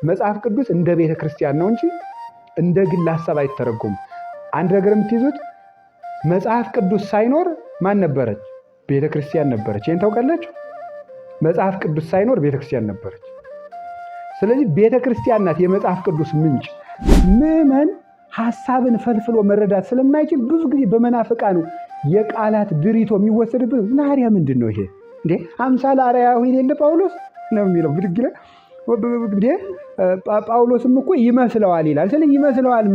መጽሐፍ ቅዱስ እንደ ቤተ ክርስቲያን ነው እንጂ እንደ ግል ሐሳብ አይተረጎም። አንድ ነገር የምትይዙት መጽሐፍ ቅዱስ ሳይኖር ማን ነበረች? ቤተ ክርስቲያን ነበረች። ይሄን ታውቃላችሁ? መጽሐፍ ቅዱስ ሳይኖር ቤተ ክርስቲያን ነበረች። ስለዚህ ቤተ ክርስቲያን ናት የመጽሐፍ ቅዱስ ምንጭ። ምዕመን ሐሳብን ፈልፍሎ መረዳት ስለማይችል ብዙ ጊዜ በመናፍቃኑ የቃላት ድሪቶ የሚወሰድበት ናሪያ ምንድን ነው ይሄ እንዴ? አምሳለ አርአያሁ የሌለ ጳውሎስ ነው የሚለው ብድግ ይላል እንዴ። ጳውሎስም እኮ ይመስለዋል ይላል። ስለዚህ ይመስለዋል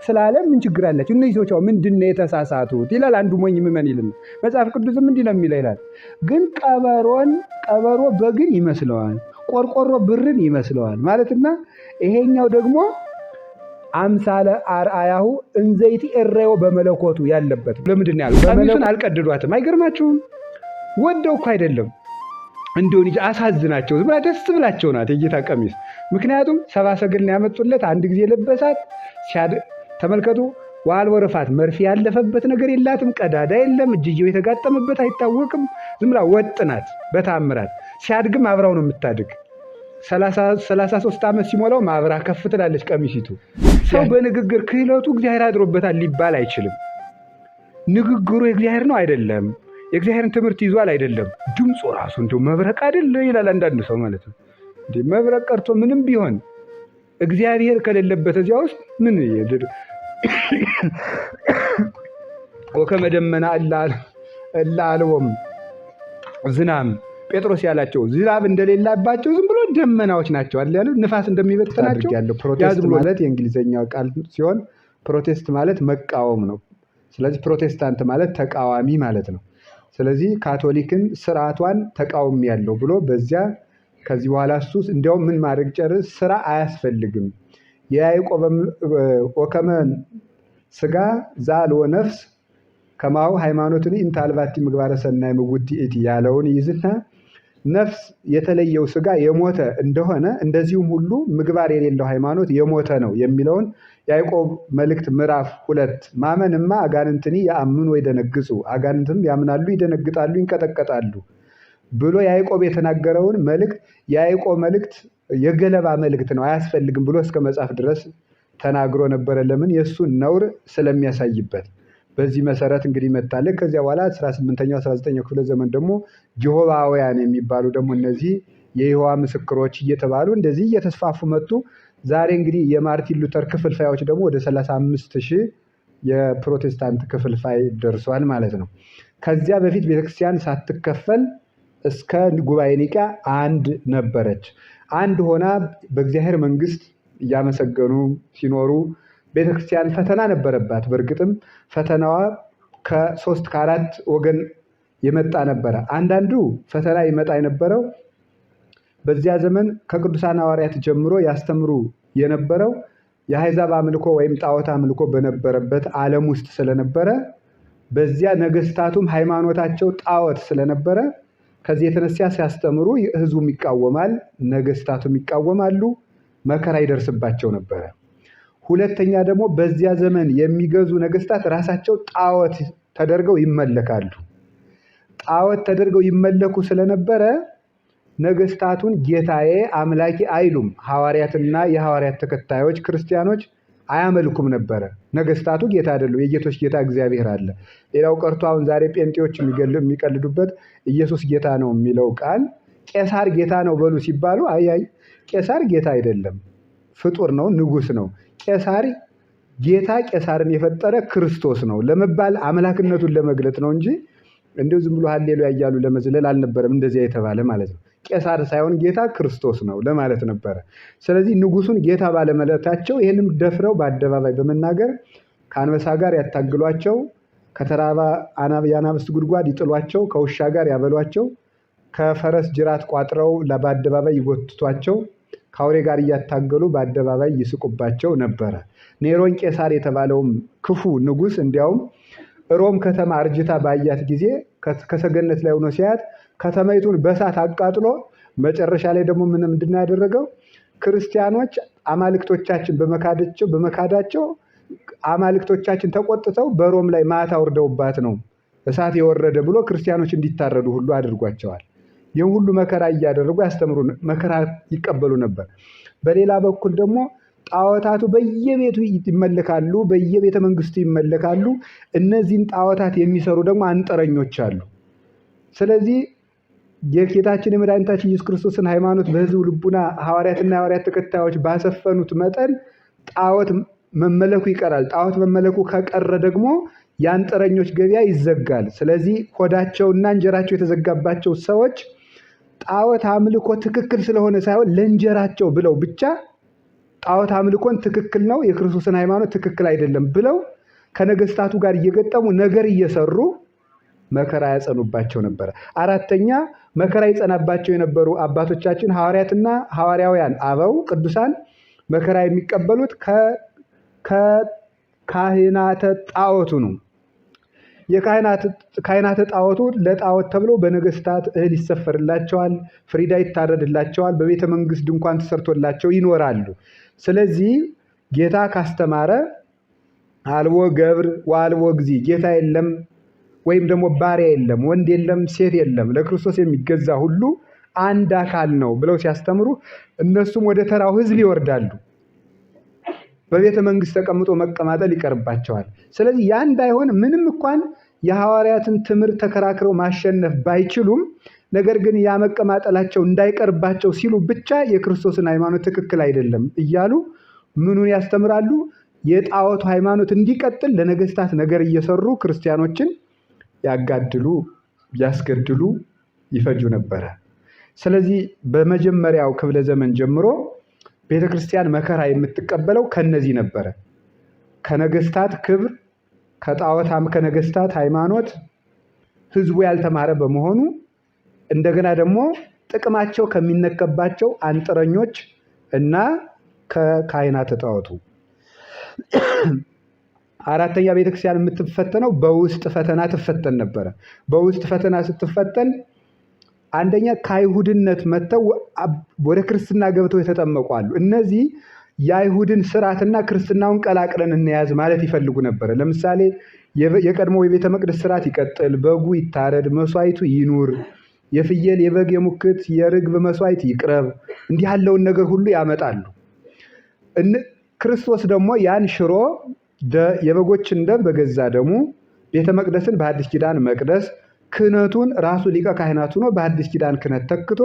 ስላለ ምን ችግር አላቸው? እነዚህ ሰዎች ምንድነው የተሳሳቱት ይላል አንዱ ሞኝ ምዕመን ይልና መጽሐፍ ቅዱስም እንዲህ ነው የሚለው ይላል። ግን ቀበሮ በግን ይመስለዋል፣ ቆርቆሮ ብርን ይመስለዋል ማለትና ይሄኛው ደግሞ አምሳለ አርአያሁ እንዘይቲ እረዮ በመለኮቱ ያለበት ለምንድን ያለው? ቀሚሱን አልቀደዷትም። አይገርማችሁም? ወደው እኮ አይደለም እንደውን ይጅ አሳዝናቸው ዝም ብላ ደስ ብላቸው ናት የጌታ ቀሚስ። ምክንያቱም ሰብአ ሰገልን ያመጡለት አንድ ጊዜ ለበሳት። ተመልከቱ፣ ዋል ወረፋት መርፌ ያለፈበት ነገር የላትም፣ ቀዳዳ የለም፣ እጅየው የተጋጠመበት አይታወቅም። ዝም ብላ ወጥ ናት በታምራት። ሲያድግም አብራው ነው የምታድግ። 33 ዓመት ሲሞላው ማብራ ከፍ ትላለች ቀሚሲቱ። ሰው በንግግር ክህለቱ እግዚአብሔር አድሮበታል ሊባል አይችልም። ንግግሩ የእግዚአብሔር ነው አይደለም፣ የእግዚአብሔርን ትምህርት ይዟል አይደለም። ድምፁ ራሱ እንደው መብረቅ አይደለ ይላል አንዳንድ ሰው ማለት ነው። እንዴ መብረቅ ቀርቶ ምንም ቢሆን እግዚአብሔር ከሌለበት እዚያ ውስጥ ምን ይደር? ወከመ ደመና እላልዎም ዝናም ጴጥሮስ ያላቸው ዝናብ እንደሌላባቸው ዝም ብሎ ደመናዎች ናቸው አይደል ያለው። ንፋስ እንደሚበተናቸው ያለው። ፕሮቴስት ማለት የእንግሊዘኛው ቃል ሲሆን ፕሮቴስት ማለት መቃወም ነው። ስለዚህ ፕሮቴስታንት ማለት ተቃዋሚ ማለት ነው። ስለዚህ ካቶሊክን ስርዓቷን ተቃውሚ ያለው ብሎ በዚያ ከዚህ በኋላ እሱ እንዲያውም ምን ማድረግ ጨርስ ስራ አያስፈልግም። የያዕቆብ ወከመ ስጋ ዛልወ ነፍስ ከማው ሃይማኖትን እንታልባቲ ምግባረ ሰናይ ምውቲ እቲ ያለውን ይዝና ነፍስ የተለየው ስጋ የሞተ እንደሆነ እንደዚሁም ሁሉ ምግባር የሌለው ሃይማኖት የሞተ ነው የሚለውን ያዕቆብ መልእክት ምዕራፍ 2 ማመንማ አጋንንትኒ ያአምኑ ወይደነግጹ አጋንንትም ያምናሉ ይደነግጣሉ ይንቀጠቀጣሉ ብሎ ያዕቆብ የተናገረውን መልእክት ያዕቆብ መልእክት የገለባ መልእክት ነው አያስፈልግም ብሎ እስከ መጽሐፍ ድረስ ተናግሮ ነበረ። ለምን? የሱን ነውር ስለሚያሳይበት። በዚህ መሰረት እንግዲህ መጣለ። ከዚያ በኋላ 18ኛው 19ኛው ክፍለ ዘመን ደግሞ ጀሆባውያን የሚባሉ ደግሞ እነዚህ የይሖዋ ምስክሮች እየተባሉ እንደዚህ እየተስፋፉ መጡ። ዛሬ እንግዲህ የማርቲን ሉተር ክፍልፋዮች ደግሞ ወደ 35,000 የፕሮቴስታንት ክፍልፋይ ደርሷል ማለት ነው። ከዚያ በፊት ቤተክርስቲያን ሳትከፈል እስከ ጉባኤ ኒቅያ አንድ ነበረች። አንድ ሆና በእግዚአብሔር መንግስት እያመሰገኑ ሲኖሩ ቤተክርስቲያን ፈተና ነበረባት። በእርግጥም ፈተናዋ ከ3 ከ4 ወገን የመጣ ነበረ። አንዳንዱ ፈተና ይመጣ የነበረው በዚያ ዘመን ከቅዱሳን ሐዋርያት ጀምሮ ያስተምሩ የነበረው የአሕዛብ አምልኮ ወይም ጣዖት አምልኮ በነበረበት ዓለም ውስጥ ስለነበረ በዚያ ነገስታቱም ሃይማኖታቸው ጣዖት ስለነበረ ከዚህ የተነሳ ሲያስተምሩ ህዝቡም ይቃወማል፣ ነገስታቱም ይቃወማሉ፣ መከራ ይደርስባቸው ነበረ። ሁለተኛ ደግሞ በዚያ ዘመን የሚገዙ ነገስታት ራሳቸው ጣዖት ተደርገው ይመለካሉ። ጣዖት ተደርገው ይመለኩ ስለነበረ ነገስታቱን ጌታዬ አምላኪ አይሉም። ሐዋርያትና የሐዋርያት ተከታዮች ክርስቲያኖች አያመልኩም ነበረ። ነገስታቱ ጌታ አይደሉም። የጌቶች ጌታ እግዚአብሔር አለ። ሌላው ቀርቶ አሁን ዛሬ ጴንጤዎች የሚቀልዱበት ኢየሱስ ጌታ ነው የሚለው ቃል ቄሳር ጌታ ነው በሉ ሲባሉ አይ ቄሳር ጌታ አይደለም፣ ፍጡር ነው፣ ንጉስ ነው። ቄሳር ጌታ ቄሳርን የፈጠረ ክርስቶስ ነው ለመባል አምላክነቱን ለመግለጥ ነው እንጂ እንደው ዝም ብሎ ሃሌሉያ እያሉ ለመዝለል አልነበረም እንደዚያ የተባለ ማለት ነው። ቄሳር ሳይሆን ጌታ ክርስቶስ ነው ለማለት ነበረ። ስለዚህ ንጉሱን ጌታ ባለመለታቸው ይህንም ደፍረው በአደባባይ በመናገር ከአንበሳ ጋር ያታግሏቸው፣ ከተራባ የአናብስት ጉድጓድ ይጥሏቸው፣ ከውሻ ጋር ያበሏቸው፣ ከፈረስ ጅራት ቋጥረው በአደባባይ ይጎትቷቸው፣ ከአውሬ ጋር እያታገሉ በአደባባይ ይስቁባቸው ነበረ። ኔሮን ቄሳር የተባለውም ክፉ ንጉስ እንዲያውም ሮም ከተማ አርጅታ ባያት ጊዜ ከሰገነት ላይ ሆኖ ሲያት ከተማይቱን በሳት አቃጥሎ መጨረሻ ላይ ደግሞ ምንድን ነው ያደረገው? ክርስቲያኖች አማልክቶቻችን በመካዳቸው አማልክቶቻችን ተቆጥተው በሮም ላይ ማታ ወርደውባት ነው እሳት የወረደ ብሎ ክርስቲያኖች እንዲታረዱ ሁሉ አድርጓቸዋል። ይህን ሁሉ መከራ እያደረጉ ያስተምሩ መከራ ይቀበሉ ነበር። በሌላ በኩል ደግሞ ጣዖታቱ በየቤቱ ይመለካሉ፣ በየቤተ መንግስቱ ይመለካሉ። እነዚህን ጣዖታት የሚሰሩ ደግሞ አንጥረኞች አሉ። ስለዚህ የጌታችን የመድኃኒታችን ኢየሱስ ክርስቶስን ሃይማኖት በሕዝቡ ልቡና ሐዋርያትና የሐዋርያት ተከታዮች ባሰፈኑት መጠን ጣዖት መመለኩ ይቀራል። ጣዖት መመለኩ ከቀረ ደግሞ የአንጥረኞች ገበያ ይዘጋል። ስለዚህ ሆዳቸውና እንጀራቸው የተዘጋባቸው ሰዎች ጣዖት አምልኮ ትክክል ስለሆነ ሳይሆን ለእንጀራቸው ብለው ብቻ ጣዖት አምልኮን ትክክል ነው፣ የክርስቶስን ሃይማኖት ትክክል አይደለም ብለው ከነገስታቱ ጋር እየገጠሙ ነገር እየሰሩ መከራ ያጸኑባቸው ነበር። አራተኛ መከራ ይጸናባቸው የነበሩ አባቶቻችን ሐዋርያትና ሐዋርያውያን አበው ቅዱሳን መከራ የሚቀበሉት ከካህናተ ጣዖቱ ነው። የካህናተ ጣዖቱ ለጣዖት ተብሎ በነገስታት እህል ይሰፈርላቸዋል፣ ፍሪዳ ይታረድላቸዋል፣ በቤተ መንግስት ድንኳን ተሰርቶላቸው ይኖራሉ። ስለዚህ ጌታ ካስተማረ አልቦ ገብር ወአልቦ እግዚ፣ ጌታ የለም ወይም ደግሞ ባሪያ የለም፣ ወንድ የለም፣ ሴት የለም፣ ለክርስቶስ የሚገዛ ሁሉ አንድ አካል ነው ብለው ሲያስተምሩ እነሱም ወደ ተራው ህዝብ ይወርዳሉ። በቤተ መንግስት ተቀምጦ መቀማጠል ይቀርባቸዋል። ስለዚህ ያ እንዳይሆን ምንም እንኳን የሐዋርያትን ትምህርት ተከራክረው ማሸነፍ ባይችሉም፣ ነገር ግን ያ መቀማጠላቸው እንዳይቀርባቸው ሲሉ ብቻ የክርስቶስን ሃይማኖት ትክክል አይደለም እያሉ ምኑን ያስተምራሉ? የጣዖቱ ሃይማኖት እንዲቀጥል ለነገስታት ነገር እየሰሩ ክርስቲያኖችን ያጋድሉ፣ ያስገድሉ፣ ይፈጁ ነበረ። ስለዚህ በመጀመሪያው ክፍለ ዘመን ጀምሮ ቤተ ክርስቲያን መከራ የምትቀበለው ከነዚህ ነበረ። ከነገስታት ክብር፣ ከጣዖታም ከነገስታት ሃይማኖት ህዝቡ ያልተማረ በመሆኑ እንደገና ደግሞ ጥቅማቸው ከሚነከባቸው አንጥረኞች እና ከካህናተ ጣዖቱ። አራተኛ ቤተክርስቲያን የምትፈተነው በውስጥ ፈተና ትፈተን ነበረ። በውስጥ ፈተና ስትፈተን አንደኛ ከአይሁድነት መጥተው ወደ ክርስትና ገብተው የተጠመቁ አሉ። እነዚህ የአይሁድን ስርዓትና ክርስትናውን ቀላቅለን እንያዝ ማለት ይፈልጉ ነበረ። ለምሳሌ የቀድሞ የቤተ መቅደስ ስርዓት ይቀጥል፣ በጉ ይታረድ፣ መስዋዕቱ ይኑር፣ የፍየል የበግ የሙክት የርግብ መስዋዕት ይቅረብ፣ እንዲህ ያለውን ነገር ሁሉ ያመጣሉ። ክርስቶስ ደግሞ ያን ሽሮ የበጎችን ደም በገዛ ደሙ ቤተ መቅደስን በአዲስ ኪዳን መቅደስ፣ ክህነቱን ራሱ ሊቀ ካህናቱ ነው በአዲስ ኪዳን ክህነት ተክቶ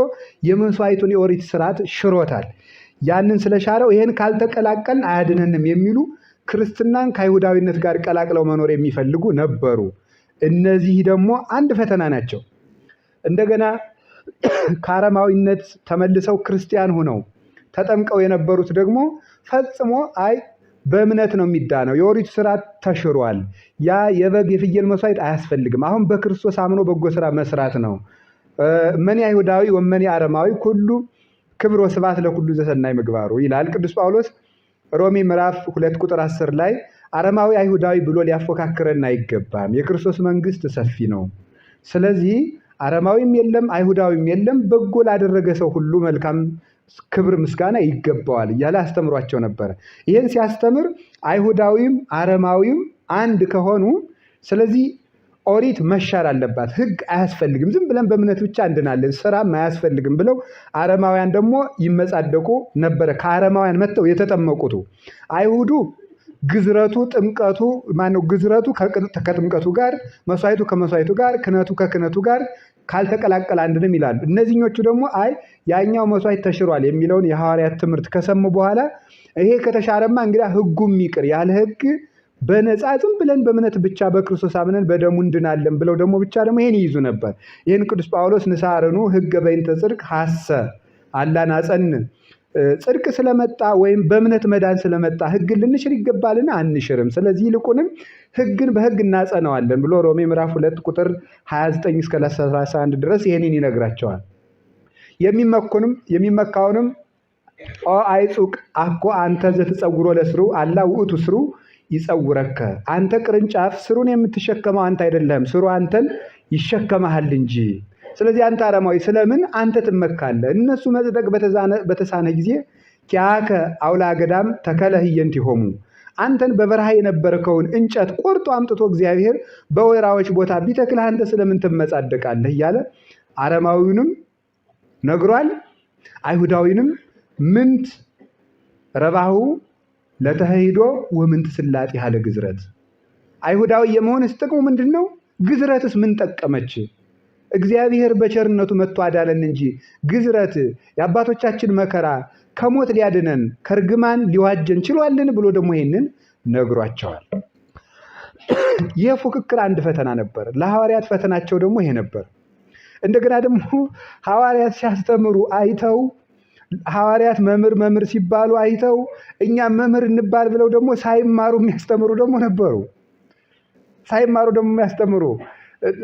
የመስዋዕቱን የኦሪት ስርዓት ሽሮታል። ያንን ስለሻረው ይሄን ካልተቀላቀልን አያድነንም የሚሉ ክርስትናን ከአይሁዳዊነት ጋር ቀላቅለው መኖር የሚፈልጉ ነበሩ። እነዚህ ደግሞ አንድ ፈተና ናቸው። እንደገና ከአረማዊነት ተመልሰው ክርስቲያን ሆነው ተጠምቀው የነበሩት ደግሞ ፈጽሞ አይ በእምነት ነው የሚዳነው፣ የኦሪቱ ስርዓት ተሽሯል፣ ያ የበግ የፍየል መስዋዕት አያስፈልግም፣ አሁን በክርስቶስ አምኖ በጎ ስራ መስራት ነው። መኒ አይሁዳዊ ወመኒ አረማዊ ሁሉ ክብር ወስብሐት ለኩሉ ዘሰናይ ምግባሩ ይላል ቅዱስ ጳውሎስ ሮሜ ምዕራፍ 2 ቁጥር 10 ላይ። አረማዊ አይሁዳዊ ብሎ ሊያፎካክረን አይገባም፣ የክርስቶስ መንግስት ሰፊ ነው። ስለዚህ አረማዊም የለም አይሁዳዊም የለም፣ በጎ ላደረገ ሰው ሁሉ መልካም ክብር ምስጋና ይገባዋል እያለ አስተምሯቸው ነበረ። ይህን ሲያስተምር አይሁዳዊም አረማዊም አንድ ከሆኑ ስለዚህ ኦሪት መሻር አለባት፣ ህግ አያስፈልግም፣ ዝም ብለን በእምነት ብቻ እንድናለን፣ ስራም አያስፈልግም ብለው አረማውያን ደግሞ ይመጻደቁ ነበረ። ከአረማውያን መጥተው የተጠመቁቱ አይሁዱ ግዝረቱ ጥምቀቱ ማነው ግዝረቱ ከጥምቀቱ ጋር፣ መስዋዕቱ ከመስዋዕቱ ጋር፣ ክህነቱ ከክህነቱ ጋር ካልተቀላቀለ አንድንም ይላሉ። እነዚህኞቹ ደግሞ አይ ያኛው መስዋዕት ተሽሯል የሚለውን የሐዋርያት ትምህርት ከሰሙ በኋላ ይሄ ከተሻረማ እንግዲህ ህጉም ይቅር፣ ያለ ህግ በነፃ ዝም ብለን በእምነት ብቻ በክርስቶስ አምነን በደሙ እንድናለን ብለው ደግሞ ብቻ ደግሞ ይሄን ይይዙ ነበር። ይህን ቅዱስ ጳውሎስ ንሳርኑ ህገ በይንተ ጽድቅ ሐሰ አላናጸን፣ ጽድቅ ስለመጣ ወይም በእምነት መዳን ስለመጣ ህግን ልንሽር ይገባልና አንሽርም፣ ስለዚህ ይልቁንም ህግን በህግ እናጸነዋለን ብሎ ሮሜ ምዕራፍ 2 ቁጥር 29 እስከ 31 ድረስ ይሄንን ይነግራቸዋል። የሚመካውንም ኦ አይጹቅ አኮ አንተ ዘትጸውሮ ለስሩ አላ ውእቱ ስሩ ይጸውረከ፣ አንተ ቅርንጫፍ ስሩን የምትሸከመው አንተ አይደለም፣ ስሩ አንተን ይሸከመሃል እንጂ። ስለዚህ አንተ አረማዊ ስለምን አንተ ትመካለህ? እነሱ መጽደቅ በተሳነ ጊዜ ኪያከ አውላ ገዳም ተከለህየንቲሆሙ፣ አንተን በበረሃ የነበርከውን እንጨት ቆርጦ አምጥቶ እግዚአብሔር በወይራዎች ቦታ ቢተክልህ አንተ ስለምን ትመጻደቃለህ? እያለ አረማዊውንም ነግሯል። አይሁዳዊንም ምንት ረባሁ ለተሄዶ ወምንት ስላጥ ያለ ግዝረት አይሁዳዊ የመሆንስ ጥቅሙ ምንድነው? ግዝረትስ ምን ጠቀመች? እግዚአብሔር በቸርነቱ መጥቶ አዳለን እንጂ ግዝረት የአባቶቻችን መከራ ከሞት ሊያድነን ከርግማን ሊዋጀን ችሏልን ብሎ ደግሞ ይሄንን ነግሯቸዋል። ይህ ፉክክር አንድ ፈተና ነበር። ለሐዋርያት ፈተናቸው ደግሞ ይሄ ነበር። እንደገና ደግሞ ሐዋርያት ሲያስተምሩ አይተው ሐዋርያት መምህር ሲባሉ አይተው እኛ መምህር እንባል ብለው ደግሞ ሳይማሩ የሚያስተምሩ ደግሞ ነበሩ። ሳይማሩ ደግሞ የሚያስተምሩ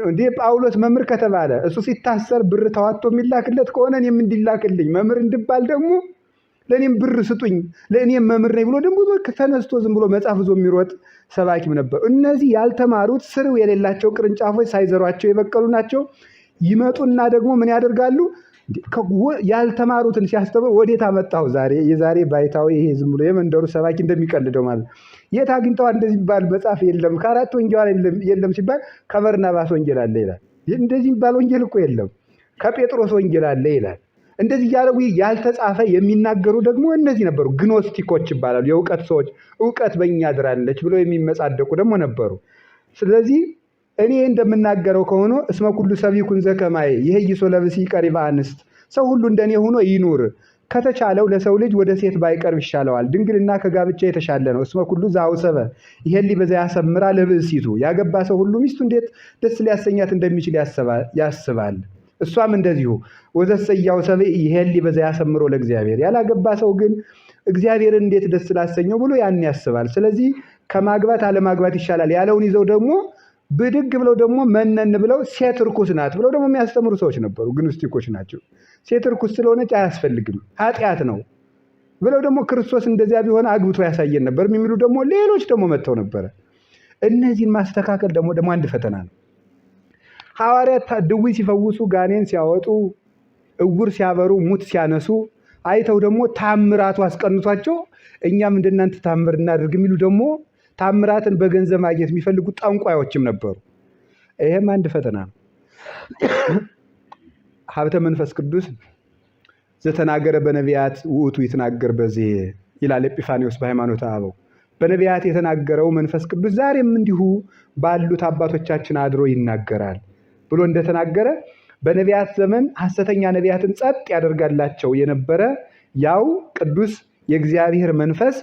እንዴ ጳውሎስ መምህር ከተባለ እሱ ሲታሰር ብር ተዋጥቶ የሚላክለት ከሆነ እኔም እንዲላክልኝ መምህር እንድባል ደግሞ ለእኔም ብር ስጡኝ ለእኔም መምህር ነኝ ብሎ ደግሞ ተነስቶ ዝም ብሎ መጽሐፍ ዞ የሚሮጥ ሰባኪም ነበር። እነዚህ ያልተማሩት ስር የሌላቸው ቅርንጫፎች ሳይዘሯቸው የበቀሉ ናቸው። ይመጡና ደግሞ ምን ያደርጋሉ? ያልተማሩትን ሲያስተምር ወዴት አመጣው? የዛሬ ባይታዊ ይሄ ዝም ብሎ የመንደሩ ሰባኪ እንደሚቀልደው ማለት የት አግኝተዋል እንደዚህ የሚባል መጽሐፍ የለም፣ ከአራት ወንጌል የለም ሲባል ከበርናባስ ወንጌል አለ ይላል። እንደዚህ የሚባል ወንጌል እኮ የለም፣ ከጴጥሮስ ወንጌል አለ ይላል። እንደዚህ እያደረጉ ያልተጻፈ የሚናገሩ ደግሞ እነዚህ ነበሩ። ግኖስቲኮች ይባላሉ። የእውቀት ሰዎች እውቀት በእኛ አድራለች ብለው የሚመጻደቁ ደግሞ ነበሩ። ስለዚህ እኔ እንደምናገረው ከሆነ እስመ ኩሉ ሰብእኩን ዘከማየ ይሄይሶ ለብሲ ቀሪበ አንስት፣ ሰው ሁሉ እንደኔ ሆኖ ይኑር። ከተቻለው ለሰው ልጅ ወደ ሴት ባይቀርብ ይሻለዋል። ድንግልና ከጋብቻ የተሻለ ነው። እስመ ኩሉ ዘአውሰበ ይሄሊ በዛ ያሰምራ ለብእሲቱ፣ ያገባ ሰው ሁሉ ሚስቱ እንዴት ደስ ሊያሰኛት እንደሚችል ያስባል። እሷም እንደዚሁ ወዘሰያው ሰብእ ይሄሊ በዛ ያሰምሮ ለእግዚአብሔር፣ ያላገባ ሰው ግን እግዚአብሔርን እንዴት ደስ ላሰኘው ብሎ ያን ያስባል። ስለዚህ ከማግባት አለማግባት ይሻላል ያለውን ይዘው ደግሞ ብድግ ብለው ደግሞ መነን ብለው ሴት ርኩስ ናት ብለው ደግሞ የሚያስተምሩ ሰዎች ነበሩ። ግኖስቲኮች ናቸው። ሴት ርኩስ ስለሆነች አያስፈልግም ኃጢአት ነው ብለው ደግሞ ክርስቶስ እንደዚያ ቢሆን አግብቶ ያሳየን ነበር የሚሉ ደግሞ ሌሎች ደግሞ መጥተው ነበረ። እነዚህን ማስተካከል ደግሞ አንድ ፈተና ነው። ሐዋርያት ድዊ ሲፈውሱ፣ ጋኔን ሲያወጡ፣ እውር ሲያበሩ፣ ሙት ሲያነሱ አይተው ደግሞ ታምራቱ አስቀንቷቸው እኛም እንደናንተ ታምር እናድርግ የሚሉ ደግሞ ታምራትን በገንዘብ ማግኘት የሚፈልጉ ጠንቋዮችም ነበሩ። ይሄም አንድ ፈተና ነው። ሀብተ መንፈስ ቅዱስ ዘተናገረ በነቢያት ውእቱ ይትናገር በዚህ ይላል ኤጲፋኒዎስ በሃይማኖተ አበው። በነቢያት የተናገረው መንፈስ ቅዱስ ዛሬም እንዲሁ ባሉት አባቶቻችን አድሮ ይናገራል ብሎ እንደተናገረ በነቢያት ዘመን ሐሰተኛ ነቢያትን ጸጥ ያደርጋላቸው የነበረ ያው ቅዱስ የእግዚአብሔር መንፈስ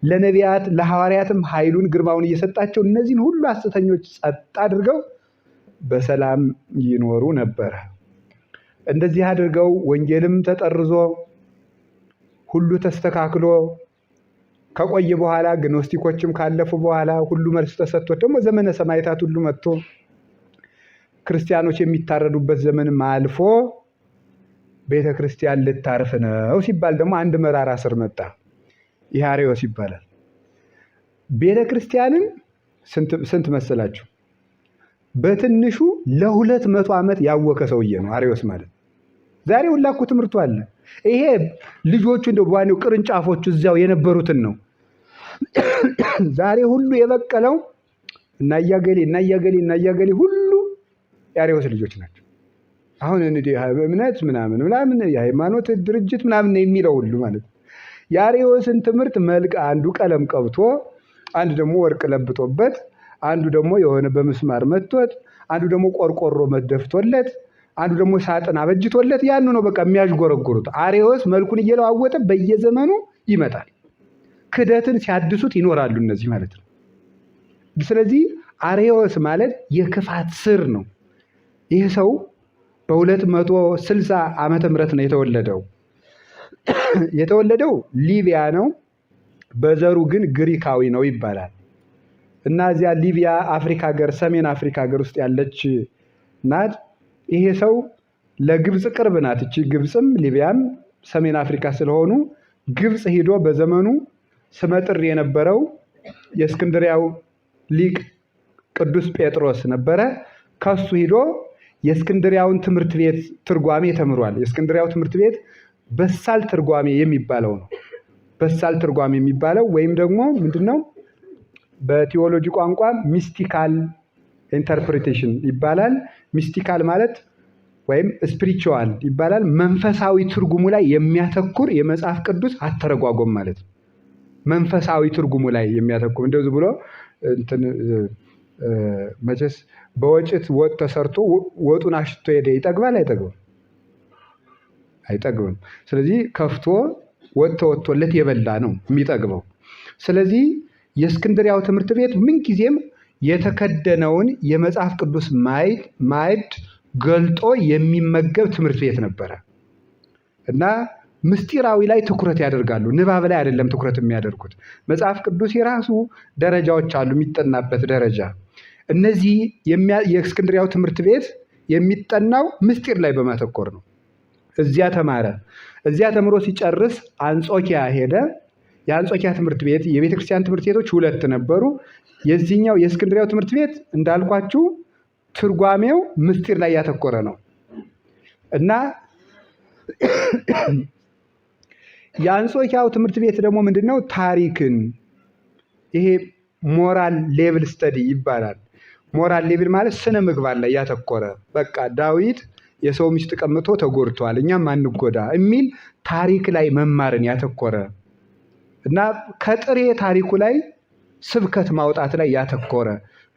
ለነቢያት ለሐዋርያትም ኃይሉን ግርማውን እየሰጣቸው እነዚህን ሁሉ ሐሰተኞች ጸጥ አድርገው በሰላም ይኖሩ ነበረ። እንደዚህ አድርገው ወንጌልም ተጠርዞ ሁሉ ተስተካክሎ ከቆየ በኋላ ግኖስቲኮችም ካለፉ በኋላ ሁሉ መልስ ተሰጥቶት ደግሞ ዘመነ ሰማዕታት ሁሉ መጥቶ ክርስቲያኖች የሚታረዱበት ዘመንም አልፎ ቤተ ክርስቲያን ልታርፍ ነው ሲባል ደግሞ አንድ መራራ ስር መጣ። ይህ አርዮስ ይባላል። ቤተ ክርስቲያንን ስንት መሰላችሁ? በትንሹ ለ200 ዓመት ያወከ ሰውዬ ነው አርዮስ ማለት። ዛሬ ሁላ እኮ ትምህርቱ አለ። ይሄ ልጆቹ እንደው በዋናው ቅርንጫፎቹ እዚያው የነበሩትን ነው። ዛሬ ሁሉ የበቀለው እና እያገሌ ሁሉ የአርዮስ ልጆች ናቸው። አሁን እንዲህ እምነት ምናምን የሃይማኖት ድርጅት ምናምን የሚለው ሁሉ ማለት የአርዮስን ትምህርት መልክ አንዱ ቀለም ቀብቶ፣ አንዱ ደግሞ ወርቅ ለብጦበት፣ አንዱ ደግሞ የሆነ በምስማር መጥቶት፣ አንዱ ደግሞ ቆርቆሮ መደፍቶለት፣ አንዱ ደግሞ ሳጥን አበጅቶለት ያኑ ነው በቃ የሚያዥጎረጉሩት። አርዮስ መልኩን እየለዋወጠ በየዘመኑ ይመጣል። ክደትን ሲያድሱት ይኖራሉ እነዚህ ማለት ነው። ስለዚህ አርዮስ ማለት የክፋት ስር ነው። ይህ ሰው በ260 ዓመተ ምህረት ነው የተወለደው። የተወለደው ሊቢያ ነው። በዘሩ ግን ግሪካዊ ነው ይባላል። እና እዚያ ሊቢያ አፍሪካ ሀገር፣ ሰሜን አፍሪካ ሀገር ውስጥ ያለች ናት። ይሄ ሰው ለግብፅ ቅርብ ናት። እቺ ግብፅም ሊቢያም ሰሜን አፍሪካ ስለሆኑ ግብፅ ሂዶ በዘመኑ ስመጥር የነበረው የእስክንድሪያው ሊቅ ቅዱስ ጴጥሮስ ነበረ። ከሱ ሂዶ የእስክንድሪያውን ትምህርት ቤት ትርጓሜ ተምሯል። የእስክንድሪያው ትምህርት ቤት በሳል ትርጓሜ የሚባለው ነው። በሳል ትርጓሜ የሚባለው ወይም ደግሞ ምንድነው? በቲዎሎጂ ቋንቋ ሚስቲካል ኢንተርፕሪቴሽን ይባላል። ሚስቲካል ማለት ወይም ስፒሪቹዋል ይባላል። መንፈሳዊ ትርጉሙ ላይ የሚያተኩር የመጽሐፍ ቅዱስ አተረጓጎም ማለት ነው። መንፈሳዊ ትርጉሙ ላይ የሚያተኩር እንደዚህ ብሎ እንትን መቼስ በወጭት ወጥ ተሰርቶ ወጡን አሽቶ ሄደ ይጠግባል አይጠግብም? አይጠግብም። ስለዚህ ከፍቶ ወጥቶለት የበላ ነው የሚጠግበው። ስለዚህ የእስክንድሪያው ትምህርት ቤት ምንጊዜም የተከደነውን የመጽሐፍ ቅዱስ ማዕድ ገልጦ የሚመገብ ትምህርት ቤት ነበረ እና ምስጢራዊ ላይ ትኩረት ያደርጋሉ። ንባብ ላይ አይደለም ትኩረት የሚያደርጉት። መጽሐፍ ቅዱስ የራሱ ደረጃዎች አሉ፣ የሚጠናበት ደረጃ። እነዚህ የእስክንድሪያው ትምህርት ቤት የሚጠናው ምስጢር ላይ በማተኮር ነው። እዚያ ተማረ። እዚያ ተምሮ ሲጨርስ አንጾኪያ ሄደ። የአንጾኪያ ትምህርት ቤት የቤተክርስቲያን ትምህርት ቤቶች 2 ነበሩ። የዚህኛው የእስክንድሪያው ትምህርት ቤት እንዳልኳችሁ ትርጓሜው ምስጢር ላይ ያተኮረ ነው እና የአንጾኪያው ትምህርት ቤት ደግሞ ምንድነው? ታሪክን፣ ይሄ ሞራል ሌቭል ስተዲ ይባላል። ሞራል ሌቭል ማለት ስነ ምግባር ላይ ያተኮረ፣ በቃ ዳዊት የሰው ሚስት ቀምቶ ተጎድቷል እኛም አንጎዳ የሚል ታሪክ ላይ መማርን ያተኮረ እና ከጥሬ ታሪኩ ላይ ስብከት ማውጣት ላይ ያተኮረ፣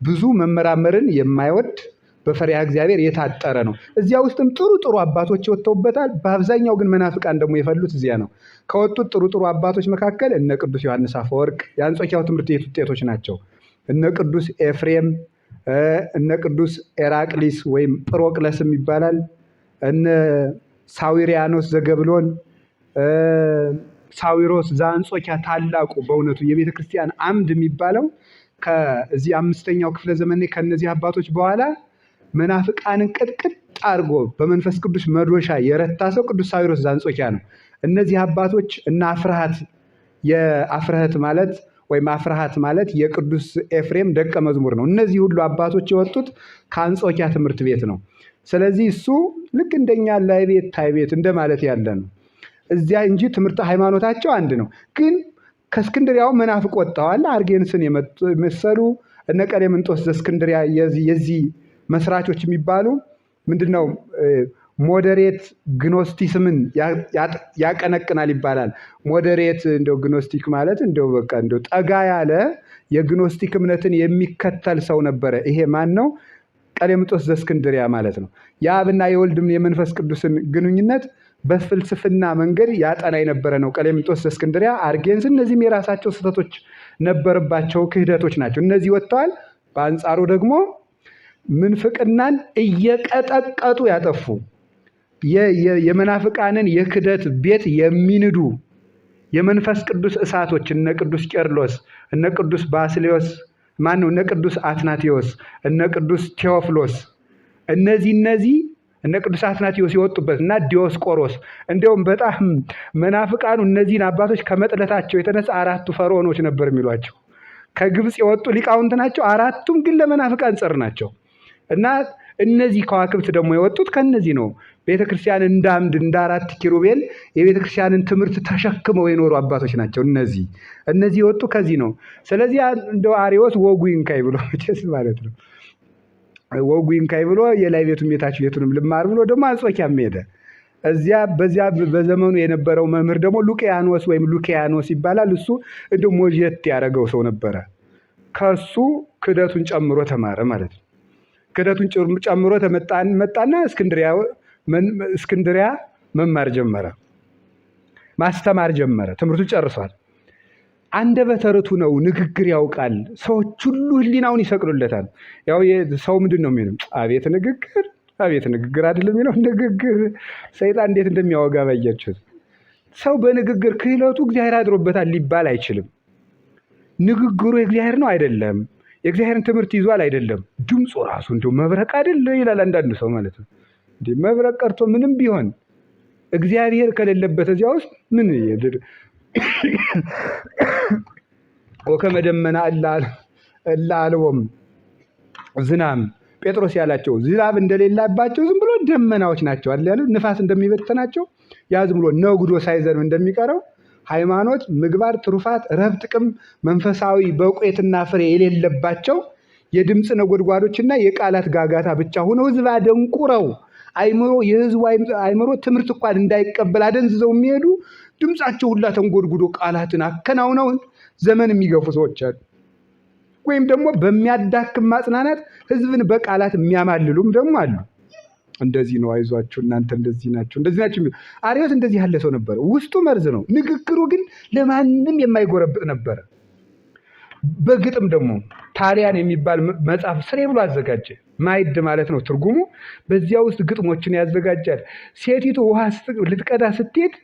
ብዙ መመራመርን የማይወድ በፈሪሃ እግዚአብሔር የታጠረ ነው። እዚያ ውስጥም ጥሩ አባቶች ወጥተውበታል። በአብዛኛው ግን መናፍቃን ደግሞ የፈሉት እዚያ ነው። ከወጡት ጥሩ አባቶች መካከል እነ ቅዱስ ዮሐንስ አፈወርቅ የአንጾኪያው ትምህርት ቤት ውጤቶች ናቸው። እነ ቅዱስ ኤፍሬም፣ እነ ቅዱስ ኤራቅሊስ ወይም ጵሮቅለስም ይባላል፣ እነ ሳዊሪያኖስ ዘገብሎን፣ ሳዊሮስ ዘአንጾኪያ ታላቁ በእውነቱ የቤተ ክርስቲያን አምድ የሚባለው ከዚህ 5ኛው ክፍለ ዘመን ከነዚህ አባቶች በኋላ መናፍቃንን ቅጥቅጥ አድርጎ በመንፈስ ቅዱስ መዶሻ የረታ ሰው ቅዱስ ሳዊሮስ ዘአንጾኪያ ነው። እነዚህ አባቶች እና አፍረህት ማለት ወይም አፍረሃት ማለት የቅዱስ ኤፍሬም ደቀ መዝሙር ነው። እነዚህ ሁሉ አባቶች የወጡት ከአንጾኪያ ትምህርት ቤት ነው። ስለዚህ እሱ ልክ እንደኛ ላይ ቤት ታይ ቤት እንደማለት ያለ ነው እዚያ እንጂ ትምህርት ሃይማኖታቸው አንድ ነው። ግን ከእስክንድሪያው መናፍቅ ወጣዋል። አርጌንስን የመሰሉ እነ ቀሌምንጦስ ዘእስክንድሪያ የዚህ መስራቾች የሚባሉ ምንድነው ሞዴሬት ግኖስቲስምን ያቀነቅናል ይባላል። ሞዴሬት እንደው ግኖስቲክ ማለት እንደው በቃ እንደው ጠጋ ያለ የግኖስቲክ እምነትን የሚከተል ሰው ነበረ። ይሄ ማን ነው? ቀሌምንጦስ ዘእስክንድሪያ ማለት ነው። የአብና የወልድም የመንፈስ ቅዱስን ግንኙነት በፍልስፍና መንገድ ያጠና የነበረ ነው ቀሌምንጦስ ዘእስክንድሪያ። አርጌንስ እነዚህም የራሳቸው ስህተቶች ነበረባቸው፣ ክህደቶች ናቸው። እነዚህ ወጥተዋል። በአንጻሩ ደግሞ ምንፍቅናን እየቀጠቀጡ ያጠፉ የመናፍቃንን የክህደት ቤት የሚንዱ የመንፈስ ቅዱስ እሳቶች እነ ቅዱስ ቄርሎስ፣ እነ ቅዱስ ባስልዮስ እነ ቅዱስ አትናቴዎስ፣ እነ ቅዱስ ቴዎፍሎስ እነዚህ እነ ቅዱስ አትናቴዎስ የወጡበት እና ዲዮስቆሮስ እንዲያውም በጣም መናፍቃኑ እነዚህን አባቶች ከመጥለታቸው የተነሳ 4 ፈርዖኖች ነበር የሚሏቸው። ከግብፅ የወጡ ሊቃውንት ናቸው። 4ቱም ግን ለመናፍቃን ጸር ናቸው። እና እነዚህ ከዋክብት ደግሞ የወጡት ከነዚህ ነው። ቤተክርስቲያን እንዳምድ እንደ 4 ኪሩቤል የቤተክርስቲያንን ትምህርት ተሸክመው የኖሩ አባቶች ናቸው። እነዚህ የወጡ ከዚህ ነው። ስለዚህ እንደው አሪዎስ ወጉይንካይ ብሎ መቼስ ማለት ነው ወጉይንካይ ብሎ የላይ ቤቱም የታች ቤቱንም ልማር ብሎ ደግሞ አንጾኪያም ሄደ። በዚያ በዘመኑ የነበረው መምህር ደግሞ ሉቂያኖስ ወይም ሉኪያኖስ ይባላል። እሱ እንደው ሞጀት ያደረገው ሰው ነበረ። ከሱ ክህደቱን ጨምሮ ተማረ ማለት ነው። ክህደቱን ጨምሮ መጣና እስክንድሪያ መማር ጀመረ፣ ማስተማር ጀመረ። ትምህርቱ ጨርሷል። አንደበተ ርቱዕ ነው፣ ንግግር ያውቃል። ሰዎች ሁሉ ህሊናውን ይሰቅሉለታል። ያው ሰው ምንድን ነው የሚለው? አቤት ንግግር አይደለም የሚለው። ንግግር ሰይጣን እንዴት እንደሚያወጋ ባያችሁት። ሰው በንግግር ክህሎቱ እግዚአብሔር አድሮበታል ሊባል አይችልም። ንግግሩ የእግዚአብሔር ነው አይደለም፣ የእግዚአብሔርን ትምህርት ይዟል አይደለም። ድምፁ ራሱ እንደው መብረቅ አይደለ ይላል አንዳንዱ ሰው ማለት ነው። እንዴ መብረቅ ቀርቶ ምንም ቢሆን እግዚአብሔር ከሌለበት እዚያ ውስጥ ምን ወከመ ደመና እለ አልቦሙ ዝናም ጴጥሮስ ያላቸው ዝናብ እንደሌላባቸው ዝም ብሎ ደመናዎች ናቸው አይደል? ንፋስ እንደሚበተናቸው ያ ዝም ብሎ ነጉዶ ሳይዘንብ እንደሚቀረው ሃይማኖት፣ ምግባር፣ ትሩፋት፣ ረብ፣ ጥቅም፣ መንፈሳዊ በቁየትና ፍሬ የሌለባቸው የድምፅ ነጎድጓዶችና የቃላት ጋጋታ ብቻ ሆነው ሕዝብ አደንቁረው አይምሮ የህዝቡ አይምሮ ትምህርት እንኳን እንዳይቀበል አደንዝዘው የሚሄዱ ድምፃቸው ሁላ ተንጎድጉዶ ቃላትን አከናውነው ዘመን የሚገፉ ሰዎች አሉ። ወይም ደግሞ በሚያዳክም ማጽናናት ህዝብን በቃላት የሚያማልሉም ደግሞ አሉ። እንደዚህ ነው፣ አይዟችሁ እናንተ እንደዚህ ናችሁ አርዮስ እንደዚህ ያለ ሰው ነበረ። ውስጡ መርዝ ነው፣ ንግግሩ ግን ለማንም የማይጎረብጥ ነበረ። በግጥም ደግሞ ታሊያን የሚባል መጽሐፍ ስሬ ብሎ አዘጋጀ። ማይድ ማለት ነው ትርጉሙ። በዚያ ውስጥ ግጥሞችን ያዘጋጃል። ሴቲቱ ውሃ ልትቀዳ ስትሄድ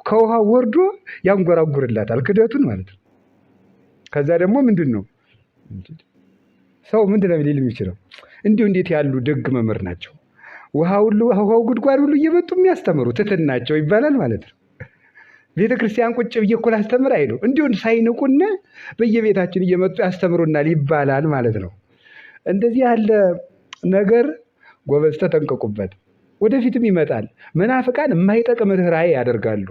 ከውሃ ወርዶ ያንጎራጉርላታል ክደቱን ማለት ነው። ከዛ ደግሞ ምንድን ነው ሰው ምንድን ነው ሊል የሚችለው? እንዲሁ እንዴት ያሉ ደግ መምህር ናቸው፣ ውሃው ጉድጓድ ሁሉ እየመጡ የሚያስተምሩ ትትናቸው ይባላል ማለት ነው። ቤተ ክርስቲያን ቁጭ ብዬ እኮ ላስተምር አይሉ እንዲሁ ሳይንቁና በየቤታችን እየመጡ ያስተምሩናል ይባላል ማለት ነው። እንደዚህ ያለ ነገር ጎበዝ ተጠንቀቁበት፣ ወደፊትም ይመጣል። መናፍቃን የማይጠቅም ርኅራኄ ያደርጋሉ።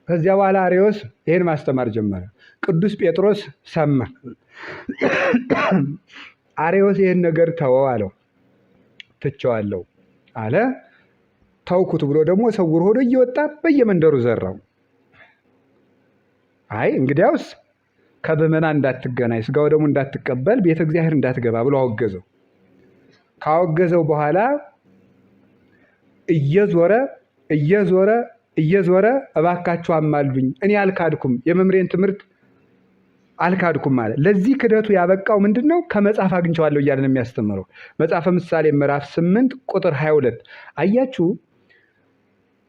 ከዚያ በኋላ አርዮስ ይህን ማስተማር ጀመረ። ቅዱስ ጴጥሮስ ሰማ። አርዮስ ይህን ነገር ተወው አለው። ትቼዋለሁ አለ። ታውኩት ብሎ ደግሞ ሰውር ሆዶ እየወጣ በየመንደሩ ዘራው። አይ እንግዲያውስ ከምዕመናን እንዳትገናኝ፣ ስጋው ደግሞ እንዳትቀበል፣ ቤተ እግዚአብሔር እንዳትገባ ብሎ አወገዘው። ካወገዘው በኋላ እየዞረ እባካችሁ አማልዱኝ፣ እኔ አልካድኩም፣ የመምሬን ትምህርት አልካድኩም ማለት። ለዚህ ክደቱ ያበቃው ምንድን ነው? ከመጽሐፍ አግኝቼዋለሁ እያለ ነው የሚያስተምረው። መጽሐፈ ምሳሌ ምዕራፍ 8 ቁጥር 22 አያችሁ።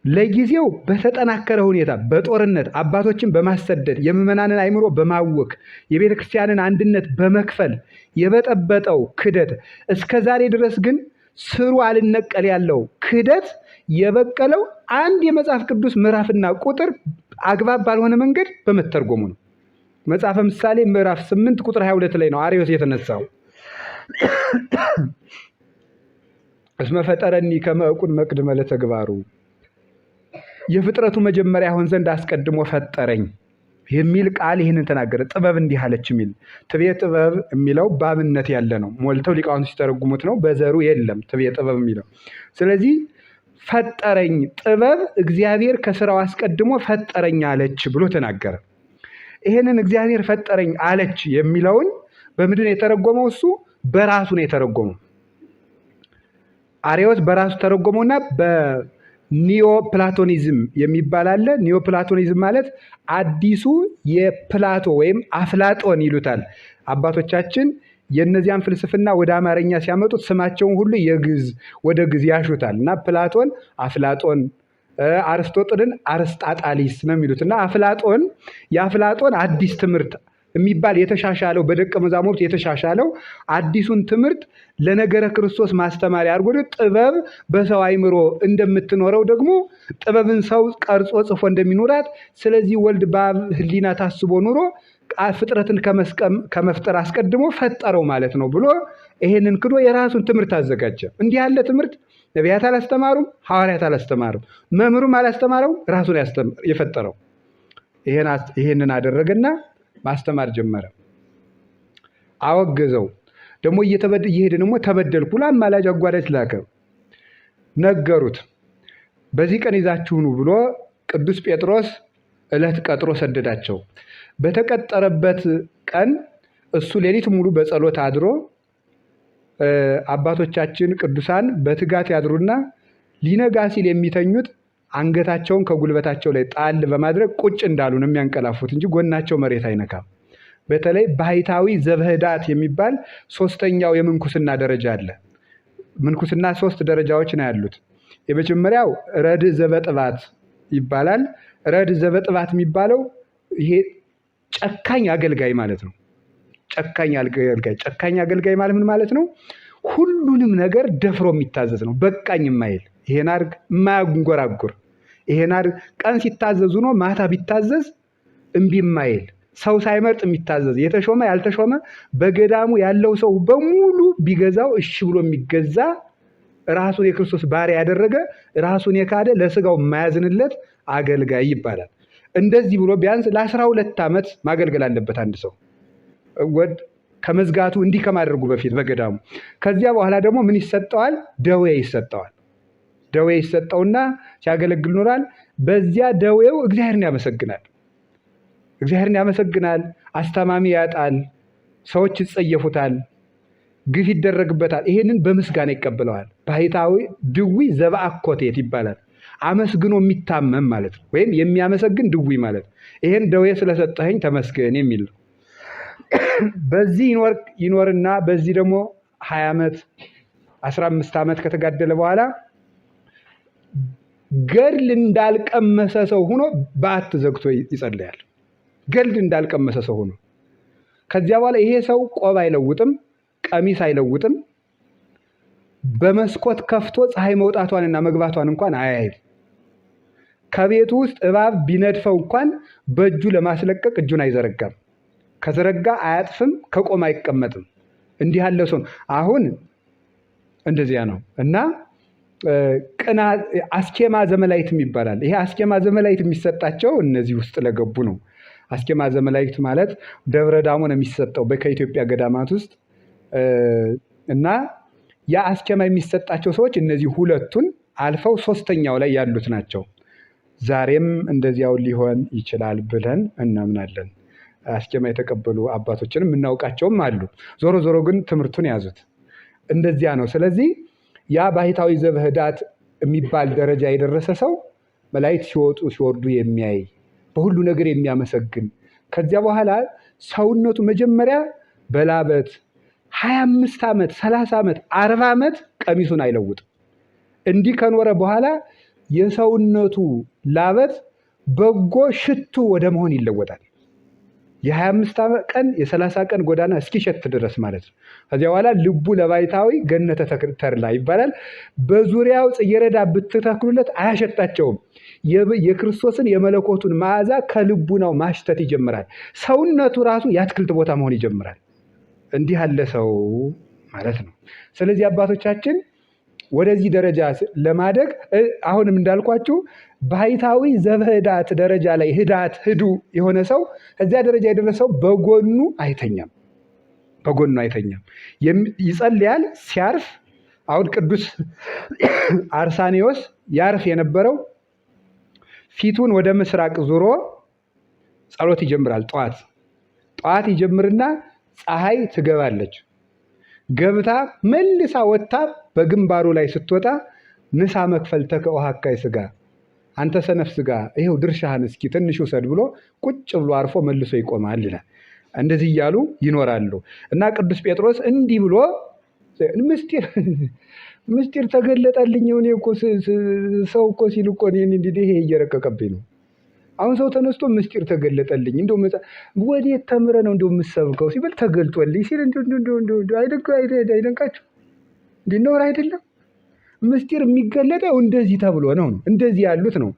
ለጊዜው በተጠናከረ ሁኔታ በጦርነት አባቶችን በማሰደድ የምዕመናንን አይምሮ በማወክ የቤተ ክርስቲያንን አንድነት በመክፈል የበጠበጠው ክደት እስከ ዛሬ ድረስ ግን ስሩ አልነቀል ያለው ክደት የበቀለው አንድ የመጽሐፍ ቅዱስ ምዕራፍና ቁጥር አግባብ ባልሆነ መንገድ በመተርጎሙ ነው። መጽሐፈ ምሳሌ ምዕራፍ 8 ቁጥር 22 ላይ ነው አርዮስ የተነሳው። እስመ ፈጠረኒ ከመ እኩን መቅድመ ለተግባሩ፣ የፍጥረቱ መጀመሪያ ሆን ዘንድ አስቀድሞ ፈጠረኝ የሚል ቃል ይህንን ተናገረ። ጥበብ እንዲህ አለች የሚል ትቤ ጥበብ የሚለው በአብነት ያለ ነው። ሞልተው ሊቃውንት ሲተረጉሙት ነው። በዘሩ የለም ትቤ ጥበብ የሚለው። ስለዚህ ፈጠረኝ ጥበብ እግዚአብሔር ከስራው አስቀድሞ ፈጠረኝ አለች ብሎ ተናገረ። ይህንን እግዚአብሔር ፈጠረኝ አለች የሚለውን በምንድን የተረጎመው? እሱ በራሱ ነው የተረጎመው። አርዮስ በራሱ ተረጎመውና ኒዮፕላቶኒዝም የሚባል አለ። ኒዮፕላቶኒዝም ማለት አዲሱ የፕላቶ ወይም አፍላጦን ይሉታል አባቶቻችን። የእነዚያን ፍልስፍና ወደ አማርኛ ሲያመጡት ስማቸውን ሁሉ ወደ ግዕዝ ያሹታል እና ፕላቶን አፍላጦን፣ አርስቶጥልን አርስጣጣሊስ ነው የሚሉት እና የአፍላጦን አዲስ ትምህርት የሚባል የተሻሻለው በደቀ መዛሙርት የተሻሻለው አዲሱን ትምህርት ለነገረ ክርስቶስ ማስተማሪያ አድርጎ ጥበብ በሰው አይምሮ እንደምትኖረው ደግሞ ጥበብን ሰው ቀርጾ ጽፎ እንደሚኖራት፣ ስለዚህ ወልድ በአብ ሕሊና ታስቦ ኑሮ ፍጥረትን ከመፍጠር አስቀድሞ ፈጠረው ማለት ነው ብሎ ይሄንን ክዶ የራሱን ትምህርት አዘጋጀ። እንዲህ ያለ ትምህርት ነቢያት አላስተማሩም፣ ሐዋርያት አላስተማሩም፣ መምህሩም አላስተማረውም፣ ራሱን የፈጠረው። ይሄንን አደረገና ማስተማር ጀመረ። አወገዘው። ደግሞ እየሄደ ደግሞ ተበደልኩ ብሎ አማላጅ አጓዳጅ ላከ። ነገሩት። በዚህ ቀን ይዛችሁ ኑ ብሎ ቅዱስ ጴጥሮስ ዕለት ቀጥሮ ሰደዳቸው። በተቀጠረበት ቀን እሱ ሌሊት ሙሉ በጸሎት አድሮ አባቶቻችን ቅዱሳን በትጋት ያድሩና ሊነጋ ሲል የሚተኙት አንገታቸውን ከጉልበታቸው ላይ ጣል በማድረግ ቁጭ እንዳሉ ነው የሚያንቀላፉት እንጂ ጎናቸው መሬት አይነካም። በተለይ ባህታዊ ዘበህዳት የሚባል ሶስተኛው የምንኩስና ደረጃ አለ። ምንኩስና 3 ደረጃዎች ነው ያሉት። የመጀመሪያው ረድእ ዘበጥባት ይባላል። ረድእ ዘበጥባት የሚባለው ይሄ ጨካኝ አገልጋይ ማለት ነው። ጨካኝ አገልጋይ ማለት ምን ማለት ነው? ሁሉንም ነገር ደፍሮ የሚታዘዝ ነው። በቃኝ የማይል ይሄን አድርግ የማያንጎራጉር፣ ይሄን አድርግ ቀን ሲታዘዙ ነው ማታ ቢታዘዝ እምቢ የማይል፣ ሰው ሳይመርጥ የሚታዘዝ፣ የተሾመ ያልተሾመ በገዳሙ ያለው ሰው በሙሉ ቢገዛው እሺ ብሎ የሚገዛ፣ ራሱን የክርስቶስ ባሪያ ያደረገ፣ ራሱን የካደ፣ ለስጋው የማያዝንለት አገልጋይ ይባላል። እንደዚህ ብሎ ቢያንስ ለ12 ዓመት ማገልገል አለበት አንድ ሰው። ከመዝጋቱ እንዲህ ከማድረጉ በፊት በገዳሙ። ከዚያ በኋላ ደግሞ ምን ይሰጠዋል? ደዌ ይሰጠዋል። ደዌ ይሰጠውና ሲያገለግል ኖራል። በዚያ ደዌው እግዚአብሔርን ያመሰግናል። እግዚአብሔርን ያመሰግናል። አስተማሚ ያጣል። ሰዎች ይጸየፉታል። ግፍ ይደረግበታል። ይሄንን በምስጋና ይቀበለዋል። ባሕታዊ ድዊ ዘበአኮቴት ይባላል። አመስግኖ የሚታመም ማለት ነው፣ ወይም የሚያመሰግን ድዊ ማለት ነው። ይሄን ደዌ ስለሰጠኸኝ ተመስገን የሚል ነው። በዚህ ይኖርና በዚህ ደግሞ 20 ዓመት 15 ዓመት ከተጋደለ በኋላ ገድል እንዳልቀመሰ ሰው ሆኖ በዓት ዘግቶ ይጸልያል። ገድል እንዳልቀመሰ ሰው ሆኖ ከዚያ በኋላ ይሄ ሰው ቆብ አይለውጥም፣ ቀሚስ አይለውጥም። በመስኮት ከፍቶ ፀሐይ መውጣቷንና መግባቷን እንኳን አያይም። ከቤቱ ውስጥ እባብ ቢነድፈው እንኳን በእጁ ለማስለቀቅ እጁን አይዘረጋም። ከዘረጋ አያጥፍም፣ ከቆም አይቀመጥም። እንዲህ ያለ ሰው አሁን እንደዚያ ነው እና አስኬማ ዘመላይትም ይባላል። ይሄ አስኬማ ዘመላይት የሚሰጣቸው እነዚህ ውስጥ ለገቡ ነው። አስኬማ ዘመላይት ማለት ደብረ ዳሞ ነው የሚሰጠው ከኢትዮጵያ ገዳማት ውስጥ እና ያ አስኬማ የሚሰጣቸው ሰዎች እነዚህ ሁለቱን አልፈው ሶስተኛው ላይ ያሉት ናቸው። ዛሬም እንደዚያው ሊሆን ይችላል ብለን እናምናለን። አስኬማ የተቀበሉ አባቶችንም እናውቃቸውም አሉ። ዞሮ ዞሮ ግን ትምህርቱን ያዙት፣ እንደዚያ ነው። ስለዚህ ያ ባሕታዊ ዘበህዳት የሚባል ደረጃ የደረሰ ሰው መላእክት ሲወጡ ሲወርዱ የሚያይ በሁሉ ነገር የሚያመሰግን ከዚያ በኋላ ሰውነቱ መጀመሪያ በላበት 25 ዓመት 30 ዓመት 40 ዓመት ቀሚሱን አይለውጥም። እንዲህ ከኖረ በኋላ የሰውነቱ ላበት በጎ ሽቱ ወደ መሆን ይለወጣል። የ25 ቀን የ30 ቀን ጎዳና እስኪሸት ድረስ ማለት ነው። ከዚያ በኋላ ልቡ ለባሕታዊ ገነተ ተድላ ይባላል። በዙሪያው ጽጌረዳ ብትተክሉለት አያሸታቸውም። የክርስቶስን የመለኮቱን መዓዛ ከልቡናው ማሽተት ይጀምራል። ሰውነቱ ራሱ የአትክልት ቦታ መሆን ይጀምራል። እንዲህ ያለ ሰው ማለት ነው። ስለዚህ አባቶቻችን ወደዚህ ደረጃ ለማደግ አሁንም እንዳልኳችሁ ባሕታዊ ዘበህዳት ደረጃ ላይ ህዱ የሆነ ሰው እዚያ ደረጃ የደረሰው በጎኑ አይተኛም። ይጸልያል። ሲያርፍ አሁን ቅዱስ አርሳኔዎስ ያርፍ የነበረው ፊቱን ወደ ምስራቅ ዙሮ ጸሎት ይጀምራል። ጠዋት ይጀምርና ፀሐይ ትገባለች። ገብታ መልሳ ወጥታ በግንባሩ ላይ ስትወጣ ንሳ መክፈልተከ ወሀካይ ሥጋ፣ አንተ ሰነፍ ሥጋ ይኸው ድርሻህን እስኪ ትንሽ ውሰድ ብሎ ቁጭ ብሎ አርፎ መልሶ ይቆማል ይላል። እንደዚህ እያሉ ይኖራሉ እና ቅዱስ ጴጥሮስ እንዲህ ብሎ ምስጢር ተገለጠልኝ። እኔ እኮ ሰው እኮ ሲል እኮ ይሄ እየረቀቀብኝ ነው። አሁን ሰው ተነስቶ ምስጢር ተገለጠልኝ እንደው ወዴት ተምረ ነው እንደው የምሰብከው ሲበል ተገልጦልኝ ሲል አይደንቃችሁ? እንዲኖር አይደለም ምስጢር የሚገለጠው እንደዚህ ተብሎ ነው። እንደዚህ ያሉት ነው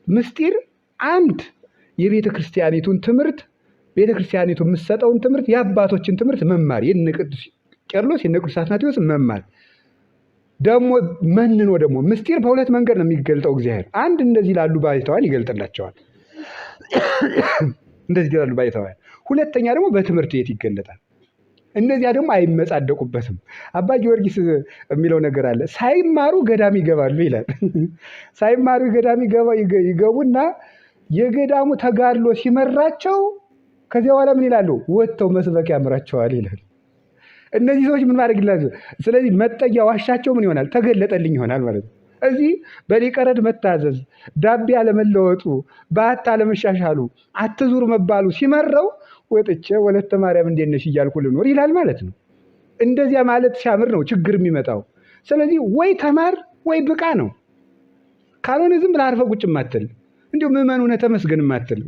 ምስጢር። አንድ የቤተ ክርስቲያኒቱን ትምህርት ቤተ ክርስቲያኒቱ የምትሰጠውን ትምህርት የአባቶችን ትምህርት መማር፣ የነ ቅዱስ ቄርሎስ የነ ቅዱስ አትናቴዎስ መማር ደግሞ መንኖ ደግሞ ምስጢር በሁለት መንገድ ነው የሚገልጠው እግዚአብሔር። አንድ እንደዚህ ላሉ ባሕታውያን ይገልጥላቸዋል፣ እንደዚህ ላሉ ባሕታውያን። ሁለተኛ ደግሞ በትምህርት ቤት ይገለጣል። እነዚያ ደግሞ አይመጻደቁበትም። አባ ጊዮርጊስ የሚለው ነገር አለ። ሳይማሩ ገዳም ይገባሉ ይላል። ሳይማሩ ገዳም ይገቡና የገዳሙ ተጋድሎ ሲመራቸው ከዚያ በኋላ ምን ይላሉ? ወጥተው መስበክ ያምራቸዋል ይላል። እነዚህ ሰዎች ምን ማድረግ ይላሉ? ስለዚህ መጠጊያ ዋሻቸው ምን ይሆናል? ተገለጠልኝ ይሆናል ማለት ነው። እዚህ በሊቀረድ መታዘዝ፣ ዳቤ አለመለወጡ፣ በዓት አለመሻሻሉ፣ አትዙር መባሉ ሲመረው ወጥቼ ወለተ ማርያም እንዴት ነሽ እያልኩ ልኖር ይላል ማለት ነው። እንደዚያ ማለት ሲያምር ነው ችግር የሚመጣው። ስለዚህ ወይ ተማር ወይ ብቃ ነው። ካልሆነ ዝም ብለህ አርፈህ ቁጭ ማትል እንዲሁ ምዕመኑ ነህ ተመስገን ማትል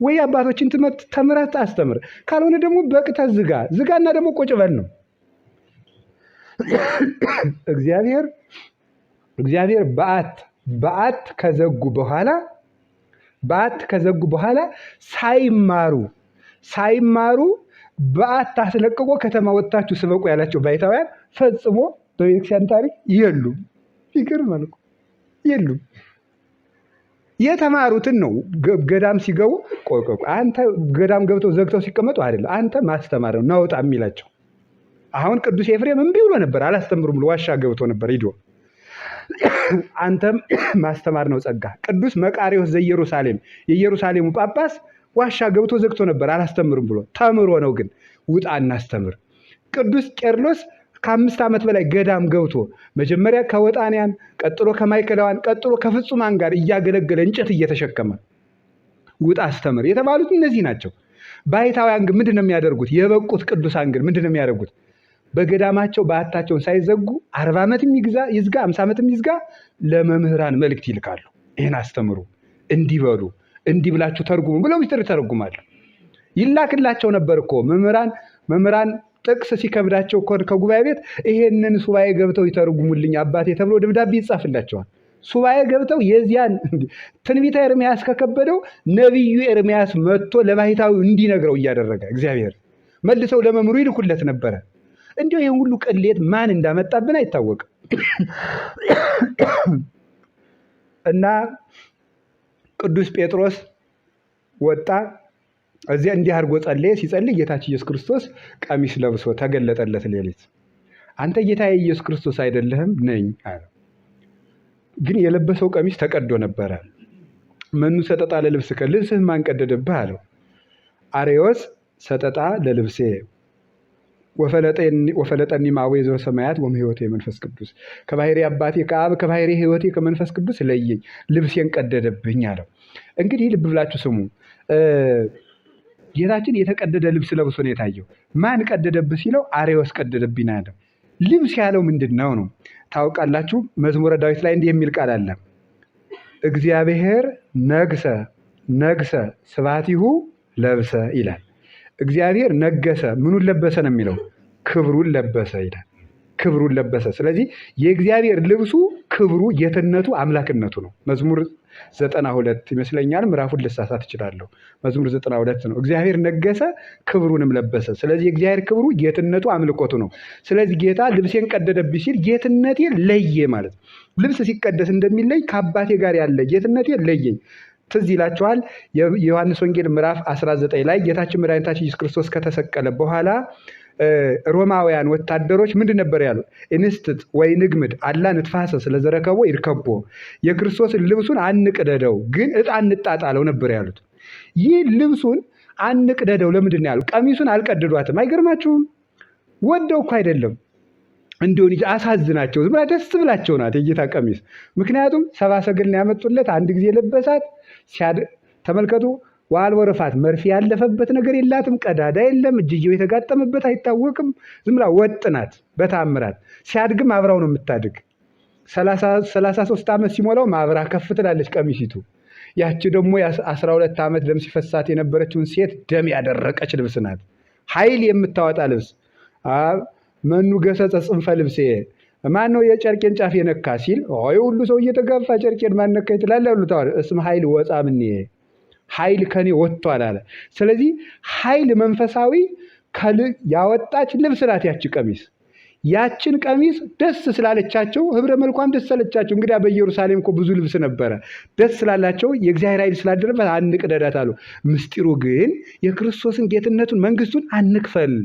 ወይ አባቶችን ትምህርት ተምረህ አስተምር። ካልሆነ ደግሞ በቅተህ ዝጋና ደግሞ ቁጭ በል ነው። እግዚአብሔር በዓት ከዘጉ በኋላ ሳይማሩ በዓት አስለቅቆ ከተማ ወጥታችሁ ስበቁ ያላቸው ባሕታውያን ፈጽሞ በቤተክርስቲያን ታሪክ የሉም። ይገርማል እኮ የሉም። የተማሩትን ነው። ገዳም ሲገቡ ቆይ አንተ ገዳም ገብተው ዘግተው ሲቀመጡ አይደለም አንተ ማስተማር ነው ናውጣ የሚላቸው። አሁን ቅዱስ ኤፍሬም እምቢ ብሎ ነበር፣ አላስተምሩም ብሎ ዋሻ ገብቶ ነበር ሂዶ። አንተም ማስተማር ነው ጸጋ። ቅዱስ መቃርዮስ ዘኢየሩሳሌም የኢየሩሳሌሙ ጳጳስ ዋሻ ገብቶ ዘግቶ ነበር፣ አላስተምርም ብሎ። ተምሮ ነው ግን ውጣ እናስተምር። ቅዱስ ቄርሎስ ከ5 ዓመት በላይ ገዳም ገብቶ መጀመሪያ ከወጣንያን ቀጥሎ ከማይከላውያን ቀጥሎ ከፍጹማን ጋር እያገለገለ እንጨት እየተሸከመ ውጣ አስተምር የተባሉት እነዚህ ናቸው። ባይታውያን ግን ምንድን ነው የሚያደርጉት? የበቁት ቅዱሳን ግን ምንድን ነው የሚያደርጉት? በገዳማቸው በዓታቸውን ሳይዘጉ 40 ዓመትም ይዝጋ 50 ዓመትም ይዝጋ ለመምህራን መልእክት ይልካሉ። ይህን አስተምሩ፣ እንዲበሉ፣ እንዲህ ብላችሁ ተርጉሙ ብለው ሚስጥር ይተረጉማሉ። ይላክላቸው ነበር እኮ መምህራን ጥቅስ ሲከብዳቸው ከጉባኤ ቤት ይሄንን ሱባኤ ገብተው ይተረጉሙልኝ አባቴ ተብሎ ደብዳቤ ይጻፍላቸዋል። ሱባኤ ገብተው የዚያን ትንቢተ ኤርምያስ ከከበደው ነቢዩ ኤርምያስ መጥቶ ለባሕታዊ እንዲነግረው እያደረገ እግዚአብሔር መልሰው ለመምሩ ይልኩለት ነበረ። እንዲሁ ይህን ሁሉ ቅሌት ማን እንዳመጣብን አይታወቅም። እና ቅዱስ ጴጥሮስ ወጣ። እዚያ እንዲህ አድርጎ ጸለየ። ሲጸልይ ጌታችን ኢየሱስ ክርስቶስ ቀሚስ ለብሶ ተገለጠለት ሌሊት። አንተ ጌታዬ ኢየሱስ ክርስቶስ አይደለህም? ነኝ አለ። ግን የለበሰው ቀሚስ ተቀዶ ነበረ። መኑ ሰጠጣ ለልብስከ፣ ልብስህ ማን ቀደደብህ አለው። አርዮስ ሰጠጣ ለልብሴ ወፈለጠኒ እማዌ ዘበሰማያት ወእምሕይወቴ መንፈስ ቅዱስ፣ ከባሕርይ አባቴ ከአብ ከባሕርይ ሕይወቴ ከመንፈስ ቅዱስ ለየኝ፣ ልብሴን ቀደደብኝ አለው። እንግዲህ ልብ ብላችሁ ስሙ። ጌታችን የተቀደደ ልብስ ለብሶ ነው የታየው። ማን ቀደደብህ ሲለው አርዮስ ቀደደብኝ አለው። ልብስ ያለው ምንድን ነው ነው? ታውቃላችሁ፣ መዝሙረ ዳዊት ላይ እንዲህ የሚል ቃል አለ። እግዚአብሔር ነግሰ ስብሐቲሁ ለብሰ ይላል። እግዚአብሔር ነገሰ፣ ምኑን ለበሰ ነው የሚለው? ክብሩን ለበሰ ይላል። ክብሩን ለበሰ። ስለዚህ የእግዚአብሔር ልብሱ ክብሩ፣ ጌትነቱ፣ አምላክነቱ ነው። መዝሙር 92 ይመስለኛል፣ ምዕራፉን ልሳሳት እችላለሁ። መዝሙር 92 ነው። እግዚአብሔር ነገሰ፣ ክብሩንም ለበሰ። ስለዚህ የእግዚአብሔር ክብሩ፣ ጌትነቱ፣ አምልኮቱ ነው። ስለዚህ ጌታ ልብሴን ቀደደብኝ ሲል ጌትነቴን ለየ ማለት ነው። ልብስ ሲቀደስ እንደሚለይ ከአባቴ ጋር ያለ ጌትነቴን ለየኝ። ትዝ ይላችኋል የዮሐንስ ወንጌል ምዕራፍ 19 ላይ ጌታችን መድኃኒታችን ኢየሱስ ክርስቶስ ከተሰቀለ በኋላ ሮማውያን ወታደሮች ምንድን ነበር ያሉት? እንስትጥ ወይ ንግምድ አላ ንትፋሰ ስለዘረከቦ ይርከቦ፣ የክርስቶስን ልብሱን አንቅደደው ግን ዕጣ እንጣጣለው ነበር ያሉት። ይህ ልብሱን አንቅደደው ለምንድን ነው ያሉት? ቀሚሱን አልቀደዷትም። አይገርማችሁም? ወደው እኮ አይደለም፣ እንዲሆን አሳዝናቸው ዝም ብላ ደስ ብላቸው ናት የጌታ ቀሚስ። ምክንያቱም ሰብአ ሰገል ነው ያመጡለት፣ አንድ ጊዜ ለበሳት። ተመልከቱ፣ ዋልወ ርፋት፣ መርፌ ያለፈበት ነገር የላትም፣ ቀዳዳ የለም፣ እጅየው የተጋጠመበት አይታወቅም። ዝም ብላ ወጥ ናት በታምራት። ሲያድግም አብራው ነው የምታድግ። 33 ዓመት ሲሞላው አብራ ከፍ ትላለች ቀሚሲቱ። ያቺ ደግሞ 12 ዓመት ደም ሲፈሳት የነበረችውን ሴት ደም ያደረቀች ልብስ ናት፣ ኃይል የምታወጣ ልብስ። መኑ ገሰጸ ጽንፈ ልብሴ፣ ማን ነው የጨርቄን ጫፍ የነካ ሲል ሁሉ ሰው እየተጋፋ ጨርቄን ማን ነካ ትላለህ ሁሉ ተዋል። እስመ ኃይል ወጣ ምኔ፣ ኃይል ከኔ ወጥቷል አለ። ስለዚህ ኃይል መንፈሳዊ ያወጣች ልብስ ናት ያቺ ቀሚስ። ያችን ቀሚስ ደስ ስላለቻቸው ህብረ መልኳም ደስ ስላለቻቸው፣ እንግዲያ በኢየሩሳሌም እኮ ብዙ ልብስ ነበረ። ደስ ስላላቸው የእግዚአብሔር ኃይል ስላደረበት አንቅደዳት አሉ። ምስጢሩ ግን የክርስቶስን ጌትነቱን መንግስቱን አንክፈል፣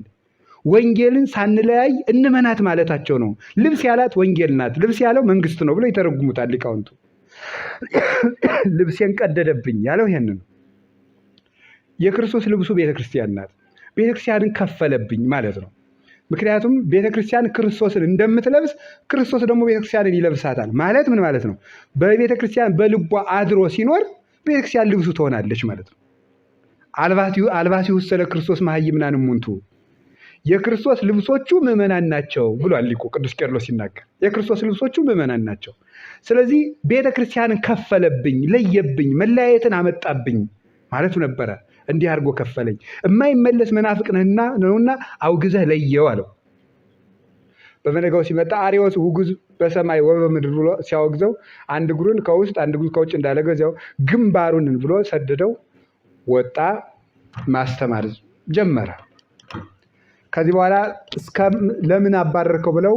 ወንጌልን ሳንለያይ እንመናት ማለታቸው ነው። ልብስ ያላት ወንጌል ናት፣ ልብስ ያለው መንግስት ነው ብለው ይተረጉሙታል ሊቃውንቱ። ልብሴን ቀደደብኝ ያለው ይሄንን ነው። የክርስቶስ ልብሱ ቤተክርስቲያን ናት። ቤተክርስቲያንን ከፈለብኝ ማለት ነው። ምክንያቱም ቤተክርስቲያን ክርስቶስን እንደምትለብስ ክርስቶስ ደግሞ ቤተክርስቲያንን ይለብሳታል ማለት ምን ማለት ነው? በቤተክርስቲያን በልቧ አድሮ ሲኖር ቤተክርስቲያን ልብሱ ትሆናለች ማለት ነው። አልባሲሁ ውስጥ ስለ ክርስቶስ መሀይምናን እሙንቱ፣ የክርስቶስ ልብሶቹ ምዕመናን ናቸው ብሏል ሊቁ ቅዱስ ቄርሎስ ሲናገር። የክርስቶስ ልብሶቹ ምዕመናን ናቸው። ስለዚህ ቤተክርስቲያንን ከፈለብኝ፣ ለየብኝ፣ መለያየትን አመጣብኝ ማለቱ ነበረ። እንዲህ አድርጎ ከፈለኝ። የማይመለስ መናፍቅ ነውና አውግዘህ ለየው አለው። በመነጋው ሲመጣ አርዮስ ውጉዝ በሰማይ ወበምድር ብሎ ሲያወግዘው አንድ እግሩን ከውስጥ አንድ እግሩን ከውጭ እንዳለገው እዚያው ግንባሩን ብሎ ሰደደው። ወጣ፣ ማስተማር ጀመረ። ከዚህ በኋላ ለምን አባረርከው ብለው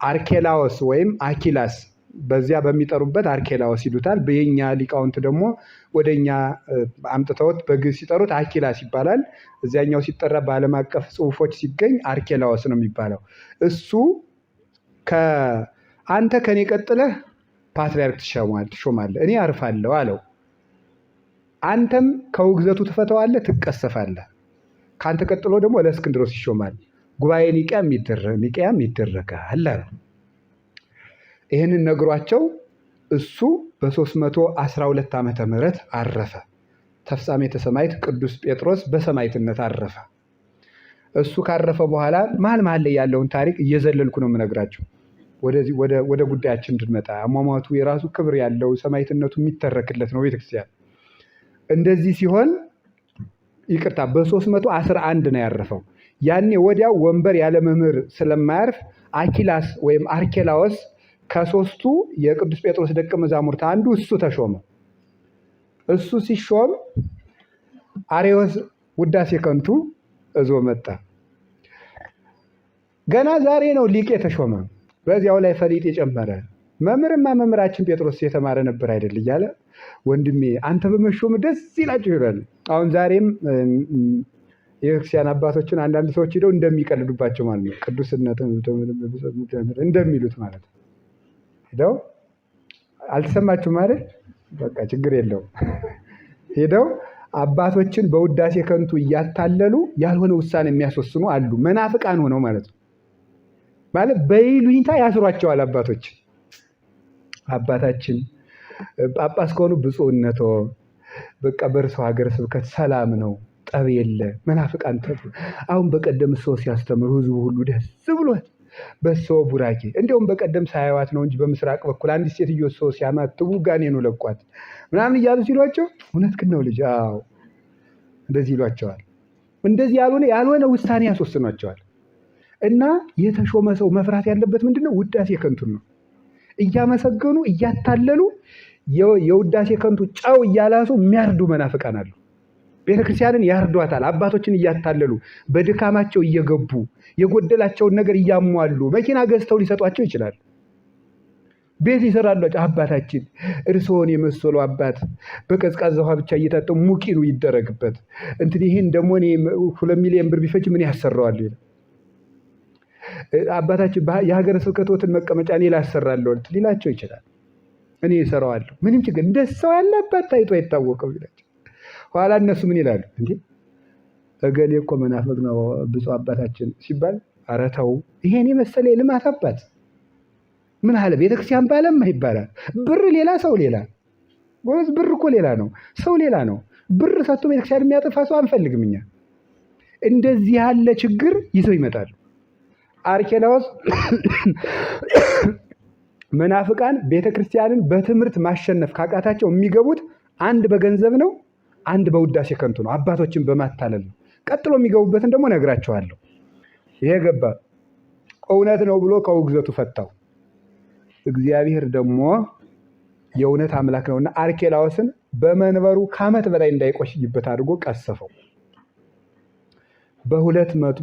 አርኬላዎስ ወይም አኪላስ በዚያ በሚጠሩበት አርኬላዎስ ይሉታል። በየኛ ሊቃውንት ደግሞ ወደኛ አምጥተውት በግዕዝ ሲጠሩት አኪላስ ይባላል። እዚያኛው ሲጠራ በዓለም አቀፍ ጽሑፎች ሲገኝ አርኬላዎስ ነው የሚባለው። እሱ አንተ ከኔ ቀጥለህ ፓትርያርክ ትሾማለህ፣ እኔ አርፋለሁ አለው። አንተም ከውግዘቱ ትፈተዋለህ፣ ትቀሰፋለህ። ከአንተ ቀጥሎ ደግሞ እለእስክንድሮስ ይሾማል። ጉባኤ ኒቅያም ይደረጋል አሉ። ይህንን ነግሯቸው እሱ በ312 ዓመተ ምህረት አረፈ። ተፍጻሜተ ሰማዕት ቅዱስ ጴጥሮስ በሰማዕትነት አረፈ። እሱ ካረፈ በኋላ መሀል ላይ ያለውን ታሪክ እየዘለልኩ ነው የምነግራቸው። ወደ ጉዳያችን እንድንመጣ አሟሟቱ የራሱ ክብር ያለው ሰማዕትነቱ የሚተረክለት ነው ቤተክርስቲያን። እንደዚህ ሲሆን ይቅርታ በ311 ነው ያረፈው። ያኔ ወዲያው ወንበር ያለ መምህር ስለማያርፍ አኪላስ ወይም አርኬላዎስ ከሶስቱ የቅዱስ ጴጥሮስ ደቀ መዛሙርት አንዱ እሱ ተሾመ። እሱ ሲሾም አርዮስ ውዳሴ ከንቱ እዞ መጣ። ገና ዛሬ ነው ሊቅ የተሾመ። በዚያው ላይ ፈሊጥ የጨመረ መምህራችን ጴጥሮስ የተማረ ነበር አይደል እያለ ወንድሜ አንተ በመሾም ደስ ይላችሁ ይላል። አሁን ዛሬም የክርስቲያን አባቶችን አንዳንድ ሰዎች ሄደው እንደሚቀልዱባቸው ማለት ነው። ቅዱስነት እንደሚሉት ማለት ነው። ሄደው አልተሰማችሁም አይደል? በቃ ችግር የለውም። ሄደው አባቶችን በውዳሴ ከንቱ እያታለሉ ያልሆነ ውሳኔ የሚያስወስኑ አሉ። መናፍቃን ሆነው ማለት ነው። ማለት በይሉኝታ ያስሯቸዋል አባቶች። አባታችን ጳጳስ ከሆኑ ብፁዕነቶ በቃ በእርሰው ሀገረ ስብከት ሰላም ነው፣ ጠብ የለ። መናፍቃን ተብሎ አሁን በቀደም ሰው ሲያስተምሩ ህዝቡ ሁሉ ደስ ብሎት በሰው ቡራኬ። እንዲያውም በቀደም ሳያዋት ነው እንጂ በምስራቅ በኩል አንዲት ሴትዮ ሰው ሲያማትቡ ጋኔኑ ለቋት ምናምን እያሉ ሲሏቸው እውነትህን ነው ልጅ፣ አዎ እንደዚህ ይሏቸዋል። እንደዚህ ያልሆነ ውሳኔ ያስወስኗቸዋል። እና የተሾመ ሰው መፍራት ያለበት ምንድነው? ውዳሴ ከንቱን ነው። እያመሰገኑ እያታለሉ የውዳሴ ከንቱ ጨው እያላሱ የሚያርዱ መናፍቃን አሉ። ቤተክርስቲያንን ያርዷታል። አባቶችን እያታለሉ በድካማቸው እየገቡ የጎደላቸውን ነገር እያሟሉ መኪና ገዝተው ሊሰጧቸው ይችላል። ቤት ይሰራሏቸው። አባታችን እርስዎን የመሰሉ አባት በቀዝቃዛ ውሃ ብቻ እየታጠቡ ሙቂኑ ይደረግበት እንትን ይህን ደግሞ እኔ 2 ሚሊዮን ብር ቢፈጅ ምን ያሰራዋል? አባታችን የሀገረ ስብከቶትን መቀመጫ እኔ ላሰራለሁ ሊላቸው ይችላል። እኔ እሰራዋለሁ ምንም ችግር እንደሰው ያለበት ታይቶ አይታወቀው ይላቸው። ኋላ እነሱ ምን ይላሉ? እንዴ እገሌ እኮ መናፍቅ ነው ብፁዕ አባታችን ሲባል ኧረ ተው ይሄን የመሰለ የልማት አባት ምን አለ ቤተክርስቲያን ባለማ ይባላል። ብር ሌላ ሰው ሌላ። ጎበዝ ብር እኮ ሌላ ነው፣ ሰው ሌላ ነው። ብር ሰጥቶ ቤተክርስቲያን የሚያጠፋ ሰው አንፈልግም እኛ። እንደዚህ ያለ ችግር ይዘው ይመጣሉ። አርኬላዎስ መናፍቃን ቤተክርስቲያንን በትምህርት ማሸነፍ ካቃታቸው የሚገቡት አንድ በገንዘብ ነው፣ አንድ በውዳሴ ከንቱ ነው። አባቶችን በማታለል ነው። ቀጥሎ የሚገቡበትን ደግሞ ነግራቸዋለሁ። ይሄ ገባ እውነት ነው ብሎ ከውግዘቱ ፈታው። እግዚአብሔር ደግሞ የእውነት አምላክ ነውና አርኬላዎስን በመንበሩ ከዓመት በላይ እንዳይቆይበት አድርጎ ቀሰፈው።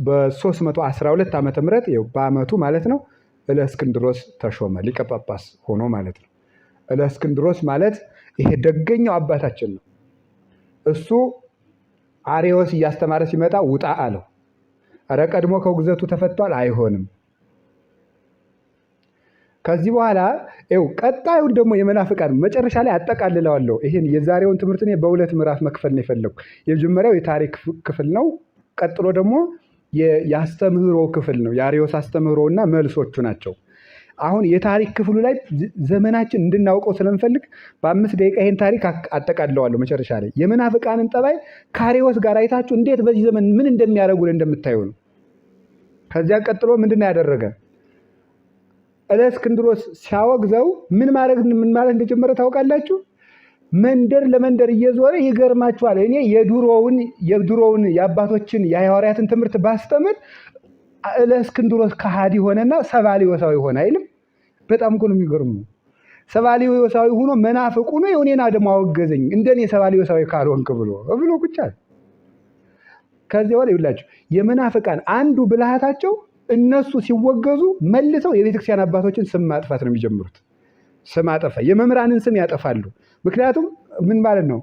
በ312 ዓመተ ምህረት በዓመቱ ማለት ነው እለእስክንድሮስ ተሾመ ሊቀ ጳጳስ ሆኖ ማለት ነው። እለእስክንድሮስ ማለት ይሄ ደገኛው አባታችን ነው። እሱ አርዮስ እያስተማረ ሲመጣ ውጣ አለው። ኧረ ቀድሞ ከውግዘቱ ተፈቷል፣ አይሆንም። ከዚህ በኋላ ቀጣዩን ደግሞ የመናፍቃን መጨረሻ ላይ አጠቃልለዋለሁ። ይሄን የዛሬውን ትምህርት እኔ በሁለት ምዕራፍ መክፈል ነው የፈለኩ። የመጀመሪያው የታሪክ ክፍል ነው። ቀጥሎ ደግሞ የአስተምህሮ ክፍል ነው። የአርዮስ አስተምህሮና መልሶቹ ናቸው። አሁን የታሪክ ክፍሉ ላይ ዘመናችን እንድናውቀው ስለምፈልግ በ5 ደቂቃ ይሄን ታሪክ አጠቃልለዋለሁ። መጨረሻ ላይ የመናፍቃንን ጠባይ ከአርዮስ ጋር አይታችሁ እንዴት በዚህ ዘመን ምን እንደሚያደርጉን እንደምታዩ ነው። ከዚያ ቀጥሎ ምንድን ያደረገ እለእስክንድሮስ ሲያወግዘው ምን ማለት እንደጀመረ ታውቃላችሁ? መንደር ለመንደር እየዞረ ይገርማችኋል። እኔ የድሮውን የአባቶችን የሐዋርያትን ትምህርት ባስተምር እለእስክንድሮስ ከሃዲ ሆነና ሰባሊዮሳዊ ሆነ አይልም። በጣም እኮ ነው የሚገርመው። ሰባሊዮሳዊ ሆኖ መናፍቁ ነው የኔና ደግሞ አወገዘኝ እንደኔ ሰባሊዮሳዊ ካልሆንክ ብሎ ቁጭ አለ። ከዚህ ወዲህ ይላችሁ የመናፍቃን አንዱ ብልሃታቸው እነሱ ሲወገዙ መልሰው የቤተክርስቲያን አባቶችን ስም ማጥፋት ነው የሚጀምሩት። ስም አጠፋ። የመምህራንን ስም ያጠፋሉ። ምክንያቱም ምን ማለት ነው?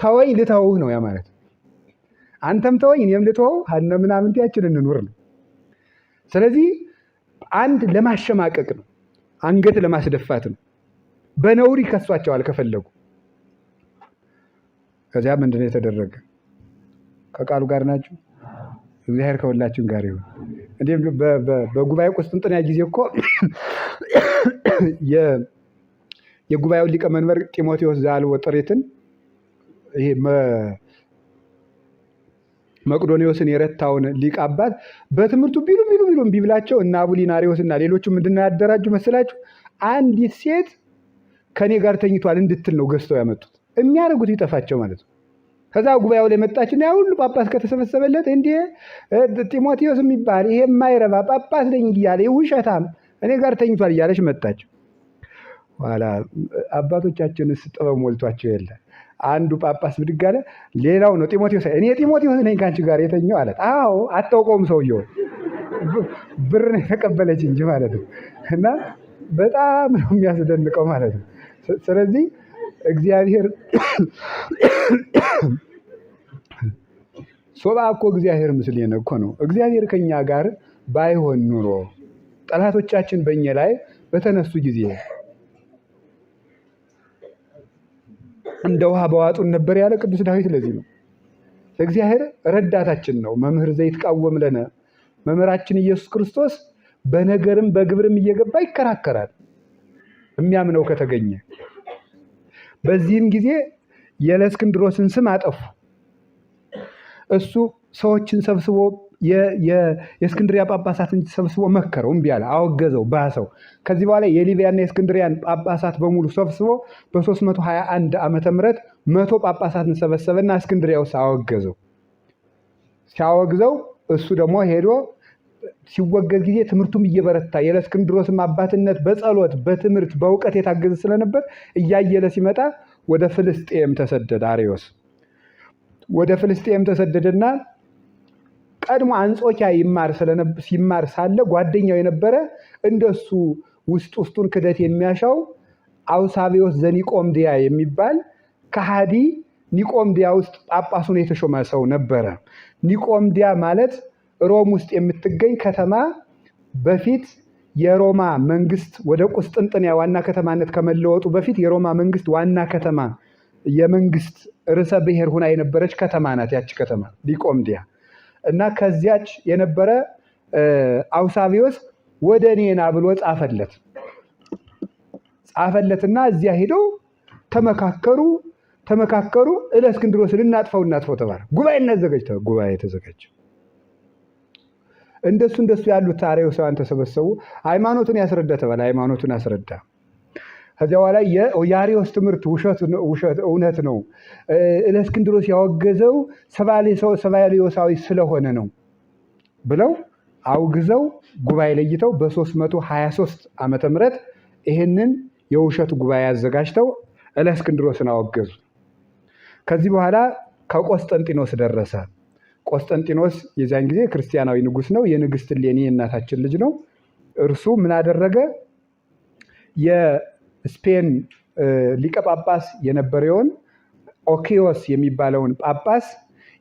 ተወኝ ልተውህ ነው ያ ማለት። አንተም ተወኝ እኔም ልተወው ሀነ ምናምንቴያችን እንኑር ነው። ስለዚህ አንድ ለማሸማቀቅ ነው፣ አንገት ለማስደፋት ነው። በነውር ይከሷቸዋል ከፈለጉ። ከዚያ ምንድነው የተደረገ? ከቃሉ ጋር ናችሁ። እግዚአብሔር ከሁላችን ጋር ይሁን። እንዴም በጉባኤ ቁስጥንጥንያ ጊዜ እኮ የጉባኤውን ሊቀመንበር ጢሞቴዎስ ዘአልወጥሪትን ይሄ መቅዶኒዎስን የረታውን ሊቅ አባት በትምህርቱ ቢሉ እምቢ ብላቸው እና አቡሊናሪዎስ እና ሌሎቹ ምንድነው ያደራጁ መሰላችሁ? አንዲት ሴት ከኔ ጋር ተኝቷል እንድትል ነው ገዝተው ያመጡት። የሚያደርጉት ይጠፋቸው ማለት ነው። ከዛ ጉባኤው ላይ መጣችና ያ ሁሉ ጳጳስ ከተሰበሰበለት እንዴ ጢሞቴዎስ የሚባል ይሄ የማይረባ ጳጳስ ነኝ እያለ ውሸታም እኔ ጋር ተኝቷል እያለች መጣች። ኋላ አባቶቻችንስ ጥበብ ሞልቷቸው የለ አንዱ ጳጳስ ብድግ አለ፣ ሌላው ነው ጢሞቴዎስ፣ እኔ ጢሞቴዎስ ነኝ ከአንቺ ጋር የተኛው አለ። አዎ አታውቀውም ሰውየው፣ ብር ነው የተቀበለች እንጂ ማለት ነው። እና በጣም ነው የሚያስደንቀው ማለት ነው። ስለዚህ እግዚአብሔር ሶባ እኮ እግዚአብሔር ምስሌነ እኮ ነው። እግዚአብሔር ከኛ ጋር ባይሆን ኑሮ ጠላቶቻችን በእኛ ላይ በተነሱ ጊዜ እንደ ውሃ በዋጡን ነበር ያለ ቅዱስ ዳዊት። ለዚህ ነው እግዚአብሔር ረዳታችን ነው። መምህር ዘይትቃወም ለነ፣ መምህራችን ኢየሱስ ክርስቶስ በነገርም በግብርም እየገባ ይከራከራል የሚያምነው ከተገኘ። በዚህም ጊዜ የእስክንድሮስን ስም አጠፉ። እሱ ሰዎችን ሰብስቦ የእስክንድሪያ ጳጳሳትን ሰብስቦ መከረው፣ እምቢ አለ፣ አወገዘው፣ ባሰው። ከዚህ በኋላ የሊቢያና የእስክንድሪያን ጳጳሳት በሙሉ ሰብስቦ በ321 ዓመተ ምህረት 100 ጳጳሳትን ሰበሰበና እስክንድሪያ ውስጥ አወገዘው። ሲያወግዘው እሱ ደግሞ ሄዶ ሲወገዝ ጊዜ ትምህርቱም እየበረታ የእስክንድሮስም አባትነት በጸሎት በትምህርት በእውቀት የታገዘ ስለነበር እያየለ ሲመጣ ወደ ፍልስጤም ተሰደደ። አርዮስ ወደ ፍልስጤም ተሰደደና ቀድሞ አንጾኪያ ሲማር ሳለ ጓደኛው የነበረ እንደሱ ውስጡን ክደት የሚያሻው አውሳቢዎስ ዘኒቆምዲያ የሚባል ከሃዲ ኒቆምዲያ ውስጥ ጳጳሱን የተሾመ ሰው ነበረ። ኒቆምዲያ ማለት ሮም ውስጥ የምትገኝ ከተማ፣ በፊት የሮማ መንግስት ወደ ቁስጥንጥንያ ዋና ከተማነት ከመለወጡ በፊት የሮማ መንግስት ዋና ከተማ የመንግስት ርዕሰ ብሔር ሆና የነበረች ከተማ ናት ያቺ ከተማ ኒቆምዲያ። እና ከዚያች የነበረ አውሳቢዎስ ወደ እኔና ብሎ ጻፈለትና እዚያ ሄደው ተመካከሩ። እለእስክንድሮስን እናጥፈው ተባለ። ጉባኤ ተዘጋጀ። እንደሱ ያሉት አርዮሳውያን ተሰበሰቡ። ሃይማኖቱን ያስረዳ ተባለ። ሃይማኖቱን አስረዳ። ከዚያ በኋላ የአርዮስ ትምህርት ውሸት እውነት ነው፣ እለእስክንድሮስ ያወገዘው ሰባልዮሳዊ ስለሆነ ነው ብለው አውግዘው ጉባኤ ለይተው በ323 ዓመተ ምህረት ይህንን የውሸት ጉባኤ አዘጋጅተው እለእስክንድሮስን አወገዙ። ከዚህ በኋላ ከቆስጠንጢኖስ ደረሰ። ቆስጠንጢኖስ የዚያን ጊዜ ክርስቲያናዊ ንጉስ ነው። የንግስት እሌኒ የእናታችን ልጅ ነው። እርሱ ምን አደረገ? የስፔን ሊቀ ጳጳስ የነበረውን ኦኪዮስ የሚባለውን ጳጳስ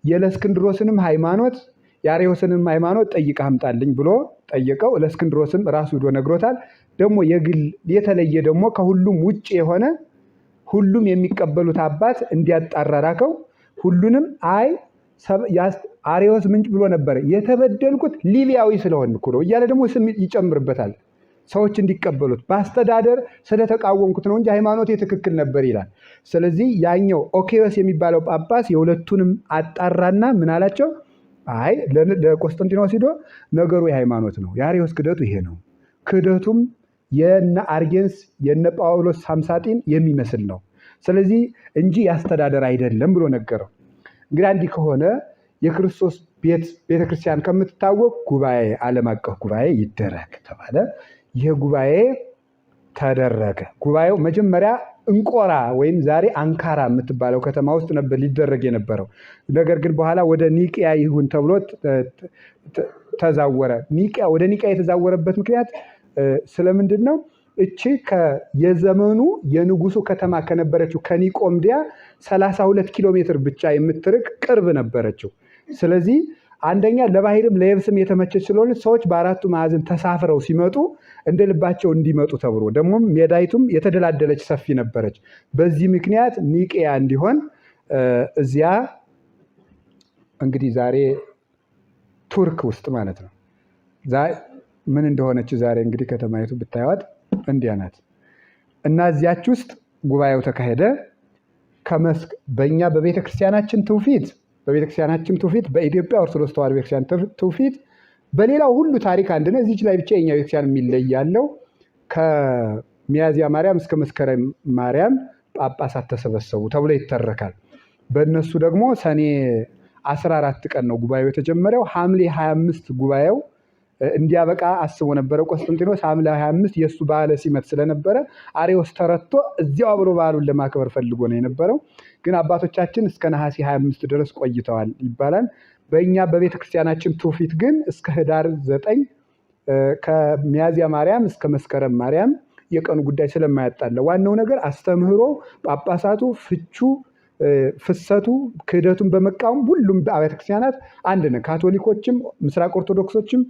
የእለእስክንድሮስንም ሃይማኖት የአርዮስንም ሃይማኖት ጠይቀህ አምጣልኝ ብሎ ጠየቀው። እለእስክንድሮስም ራሱ ሄዶ ነግሮታል። ደግሞ የግል የተለየ ደግሞ ከሁሉም ውጭ የሆነ ሁሉም የሚቀበሉት አባት እንዲያጣራ ላከው። ሁሉንም አርዮስ ምንጭ ብሎ ነበር የተበደልኩት ሊቢያዊ ስለሆንኩ ነው እያለ ደግሞ ስም ይጨምርበታል። ሰዎች እንዲቀበሉት በአስተዳደር ስለተቃወምኩት ነው እንጂ ሃይማኖት ትክክል ነበር ይላል። ስለዚህ ያኛው ኦኪዮስ የሚባለው ጳጳስ የሁለቱንም አጣራና ምን አላቸው? ለቆስጠንጢኖስ ሂዶ ነገሩ የሃይማኖት ነው፣ የአርዮስ ክደቱ ይሄ ነው፣ ክደቱም የነ አርጌንስ የነ ጳውሎስ ሳምሳጢን የሚመስል ነው፣ ስለዚህ እንጂ ያስተዳደር አይደለም ብሎ ነገረው። እንግዲህ እንዲህ ከሆነ የክርስቶስ ቤተክርስቲያን ከምትታወቅ ጉባኤ ዓለም አቀፍ ጉባኤ ይደረግ ተባለ። ይህ ጉባኤ ተደረገ። ጉባኤው መጀመሪያ እንቆራ ወይም ዛሬ አንካራ የምትባለው ከተማ ውስጥ ነበር ሊደረግ የነበረው። ነገር ግን በኋላ ወደ ኒቅያ ይሁን ተብሎ ተዛወረ። ወደ ኒቅያ የተዛወረበት ምክንያት ስለምንድን ነው? እቺ የዘመኑ የንጉሱ ከተማ ከነበረችው ከኒቆምዲያ 32 ኪሎ ሜትር ብቻ የምትርቅ ቅርብ ነበረችው። ስለዚህ አንደኛ ለባህርም ለየብስም የተመቸች ስለሆነ ሰዎች በአራቱ ማዕዘን ተሳፍረው ሲመጡ እንደ ልባቸው እንዲመጡ ተብሎ ደግሞ ሜዳይቱም የተደላደለች ሰፊ ነበረች። በዚህ ምክንያት ኒቅያ እንዲሆን እዚያ እንግዲህ ዛሬ ቱርክ ውስጥ ማለት ነው ምን እንደሆነች ዛሬ እንግዲህ ከተማይቱ ብታዩት እንዲያ ናት። እና እዚያች ውስጥ ጉባኤው ተካሄደ። በእኛ በቤተክርስቲያናችን ትውፊት በኢትዮጵያ ኦርቶዶክስ ተዋሕዶ ቤተክርስቲያን ትውፊት በሌላው ሁሉ ታሪክ አንድ ነው። እዚች ላይ ብቻ የኛ ቤተክርስቲያን የሚለይ ያለው ከሚያዝያ ማርያም እስከ መስከረም ማርያም ጳጳሳት ተሰበሰቡ ተብሎ ይተረካል። በእነሱ ደግሞ ሰኔ 14 ቀን ነው ጉባኤው የተጀመረው። ሐምሌ 25 ጉባኤው እንዲያበቃ አስቦ ነበረ ቆስጠንጢኖስ። ሐምሌ 25 የእሱ በዓለ ሲመት ስለነበረ አርዮስ ተረቶ እዚያው አብሮ በዓሉን ለማክበር ፈልጎ ነው የነበረው። ግን አባቶቻችን እስከ ነሐሴ 25 ድረስ ቆይተዋል ይባላል። በእኛ በቤተ ክርስቲያናችን ትውፊት ግን እስከ ህዳር 9 ከሚያዝያ ማርያም እስከ መስከረም ማርያም የቀኑ ጉዳይ ስለማያጣለ ዋናው ነገር አስተምህሮ፣ ጳጳሳቱ፣ ፍቹ፣ ፍሰቱ፣ ክህደቱን በመቃወም ሁሉም አብያተ ክርስቲያናት አንድ ነው። ካቶሊኮችም፣ ምስራቅ ኦርቶዶክሶችም፣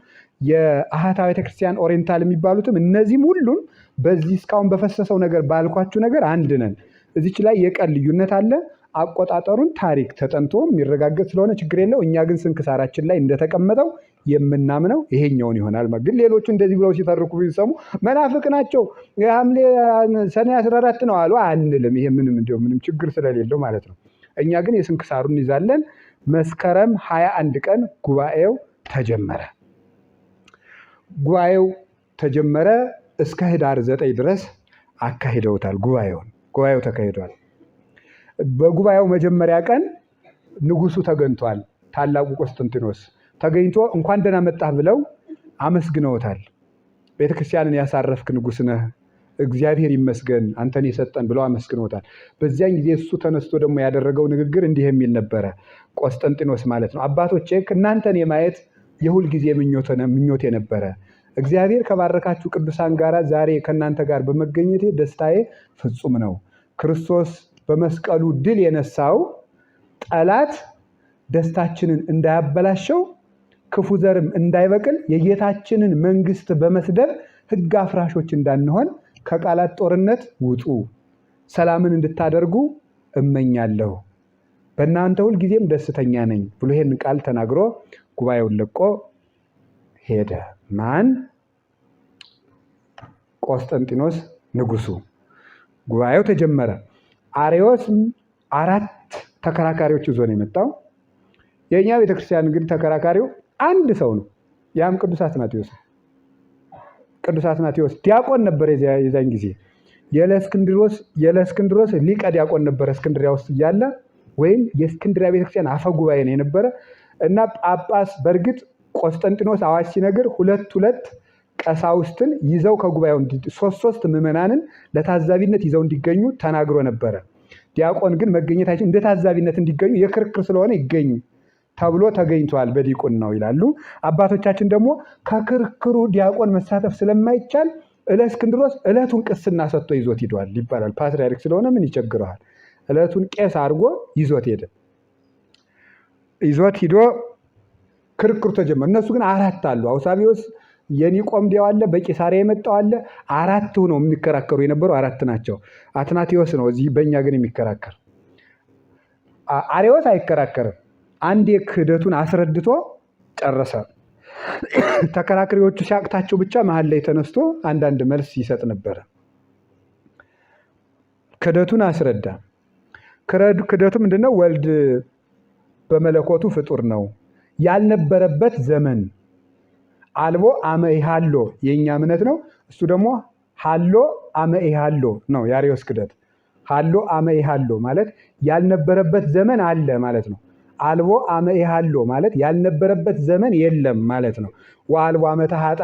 የአሃታ ቤተክርስቲያን ኦሪየንታል የሚባሉትም እነዚህም ሁሉም በዚህ እስካሁን በፈሰሰው ነገር ባልኳችሁ ነገር አንድ ነን። እዚች ላይ የቀን ልዩነት አለ። አቆጣጠሩን ታሪክ ተጠንቶ የሚረጋገጥ ስለሆነ ችግር የለው። እኛ ግን ስንክሳራችን ላይ እንደተቀመጠው የምናምነው ይሄኛውን ይሆናል። ግን ሌሎቹ እንደዚህ ብለው ሲተርኩ ቢሰሙ መናፍቅ ናቸው፣ ሐምሌ ሰኔ 14 ነው አሉ አንልም። ይሄ ምንም ችግር ስለሌለው ማለት ነው። እኛ ግን የስንክሳሩን እንይዛለን። መስከረም 21 ቀን ጉባኤው ተጀመረ። እስከ ህዳር 9 ድረስ አካሂደውታል። ጉባኤው ተካሂዷል። በጉባኤው መጀመሪያ ቀን ንጉሱ ተገኝቷል። ታላቁ ቆስጠንጢኖስ ተገኝቶ እንኳን ደህና መጣህ ብለው አመስግነውታል። ቤተክርስቲያንን ያሳረፍክ ንጉስ ነህ፣ እግዚአብሔር ይመስገን አንተን የሰጠን ብለው አመስግነውታል። በዚያን ጊዜ እሱ ተነስቶ ደግሞ ያደረገው ንግግር እንዲህ የሚል ነበረ። ቆስጠንጢኖስ ማለት ነው። አባቶቼ እናንተን የማየት የሁል ጊዜ ምኞቴ ነበረ። እግዚአብሔር ከባረካችሁ ቅዱሳን ጋር ዛሬ ከእናንተ ጋር በመገኘቴ ደስታዬ ፍጹም ነው። ክርስቶስ በመስቀሉ ድል የነሳው ጠላት ደስታችንን እንዳያበላሸው፣ ክፉ ዘርም እንዳይበቅል፣ የጌታችንን መንግስት በመስደብ ሕግ አፍራሾች እንዳንሆን ከቃላት ጦርነት ውጡ፣ ሰላምን እንድታደርጉ እመኛለሁ። በእናንተ ሁል ጊዜም ደስተኛ ነኝ ብሎ ይሄን ቃል ተናግሮ ጉባኤውን ለቆ ሄደ። ማን? ቆስጠንጢኖስ ንጉሱ። ጉባኤው ተጀመረ። አርዮስ 4 ተከራካሪዎች ይዞ ነው የመጣው። የኛ ቤተክርስቲያን ግን ተከራካሪው አንድ ሰው ነው። ያም ቅዱስ አትናቴዎስ ዲያቆን ነበር። የዛን ጊዜ የእስክንድሮስ ሊቀ ዲያቆን ነበር። እስክንድሪያ ውስጥ እያለ ወይም የእስክንድሪያ ቤተክርስቲያን አፈ ጉባኤ ነው የነበረ እና ጳጳስ በእርግጥ ቆስጠንጢኖስ አዋጅ ሲነግር 2 ቀሳውስትን ይዘው ከጉባኤው 3 ምዕመናንን ለታዛቢነት ይዘው እንዲገኙ ተናግሮ ነበረ። ዲያቆን ግን መገኘታቸው እንደ ታዛቢነት እንዲገኙ የክርክር ስለሆነ ይገኙ ተብሎ ተገኝቷል በዲቁናው ይላሉ። አባቶቻችን ደግሞ ከክርክሩ ዲያቆን መሳተፍ ስለማይቻል ለእስክንድሮስ ዕለቱን ቅስና ሰጥቶ ይዞት ሂዷል ይባላል። ፓትርያርክ ስለሆነ ምን ይቸግረዋል? ዕለቱን ቄስ አድርጎ ይዞት ሄደ። ይዞት ሂዶ ክርክሩ ተጀመረ። እነሱ ግን 4 አሉ። አውሳቢዎስ የኒቆምዲያው አለ፣ በቂሳሪያ የመጣው አለ። 4 ሆነው የሚከራከሩ የነበሩ 4 ናቸው። አትናቴዎስ ነው እዚህ በእኛ ግን የሚከራከር። አርዮስ አይከራከርም። አንዴ ክህደቱን አስረድቶ ጨረሰ። ተከራካሪዎቹ ሲያቅታቸው ብቻ መሀል ላይ ተነስቶ አንዳንድ መልስ ይሰጥ ነበረ። ክህደቱን አስረዳ። ክህደቱ ምንድነው? ወልድ በመለኮቱ ፍጡር ነው ያልነበረበት ዘመን አልቦ አመ ኢሃሎ የኛ እምነት ነው። እሱ ደግሞ ሃሎ አመ ኢሃሎ ነው የአርዮስ ክህደት። ሃሎ አመ ኢሃሎ ማለት ያልነበረበት ዘመን አለ ማለት ነው። አልቦ አመ ኢሃሎ ማለት ያልነበረበት ዘመን የለም ማለት ነው። ወአልቦ አመ ተሃጣ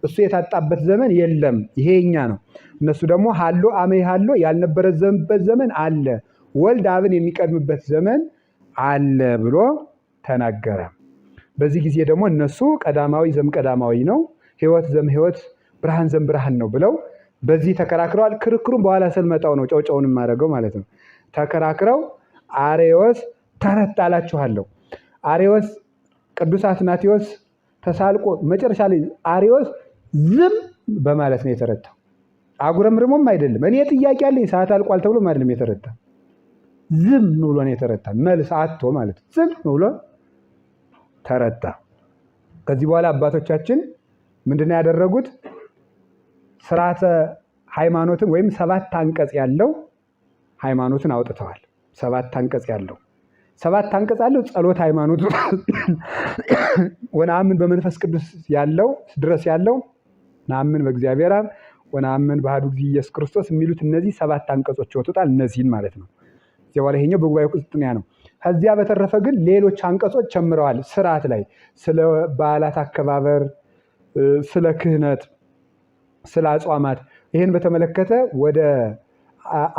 እሱ የታጣበት ዘመን የለም፣ ይሄ የኛ ነው። እነሱ ደግሞ ሃሎ አመ ኢሃሎ ያልነበረበት ዘመን አለ፣ ወልድ አብን የሚቀድምበት ዘመን አለ ብሎ ተናገረ። በዚህ ጊዜ ደግሞ እነሱ ቀዳማዊ ዘም ቀዳማዊ ነው፣ ሕይወት ዘም ሕይወት፣ ብርሃን ዘም ብርሃን ነው ብለው በዚህ ተከራክረዋል። ክርክሩን በኋላ ስንመጣው ነው ጨውጨውን ማረገው ማለት ነው። ተከራክረው አሬዎስ ተረታላችኋለሁ። አሬዎስ ቅዱስ አትናቴዎስ ተሳልቆ መጨረሻ ላይ አሬዎስ ዝም በማለት ነው የተረታው። አጉረምርሞም አይደለም። እኔ ጥያቄ አለኝ ሰዓት አልቋል ተብሎ አይደለም የተረታ። ዝም ብሎ ነው የተረታ። መልስ አጥቶ ማለት ነው። ዝም ብሎ ተረታ። ከዚህ በኋላ አባቶቻችን ምንድነው ያደረጉት? ስርዓተ ሃይማኖትን ወይም 7 አንቀጽ ያለው ሃይማኖትን አውጥተዋል። 7 አንቀጽ ያለው 7 አንቀጽ ያለው ጸሎት ሃይማኖት ወነአምን በመንፈስ ቅዱስ ያለው ድረስ ያለው ነአምን በእግዚአብሔር አብ ወነአምን በአሐዱ እግዚእ ኢየሱስ ክርስቶስ የሚሉት እነዚህ 7 አንቀጾች ይወጡታል። እነዚህን ማለት ነው። እዚያ በኋላ ይሄኛው በጉባኤ ቁጥጥንያ ነው። ከዚያ በተረፈ ግን ሌሎች አንቀጾች ጨምረዋል። ስርዓት ላይ ስለ በዓላት አከባበር፣ ስለ ክህነት፣ ስለ አጽዋማት ይህን በተመለከተ ወደ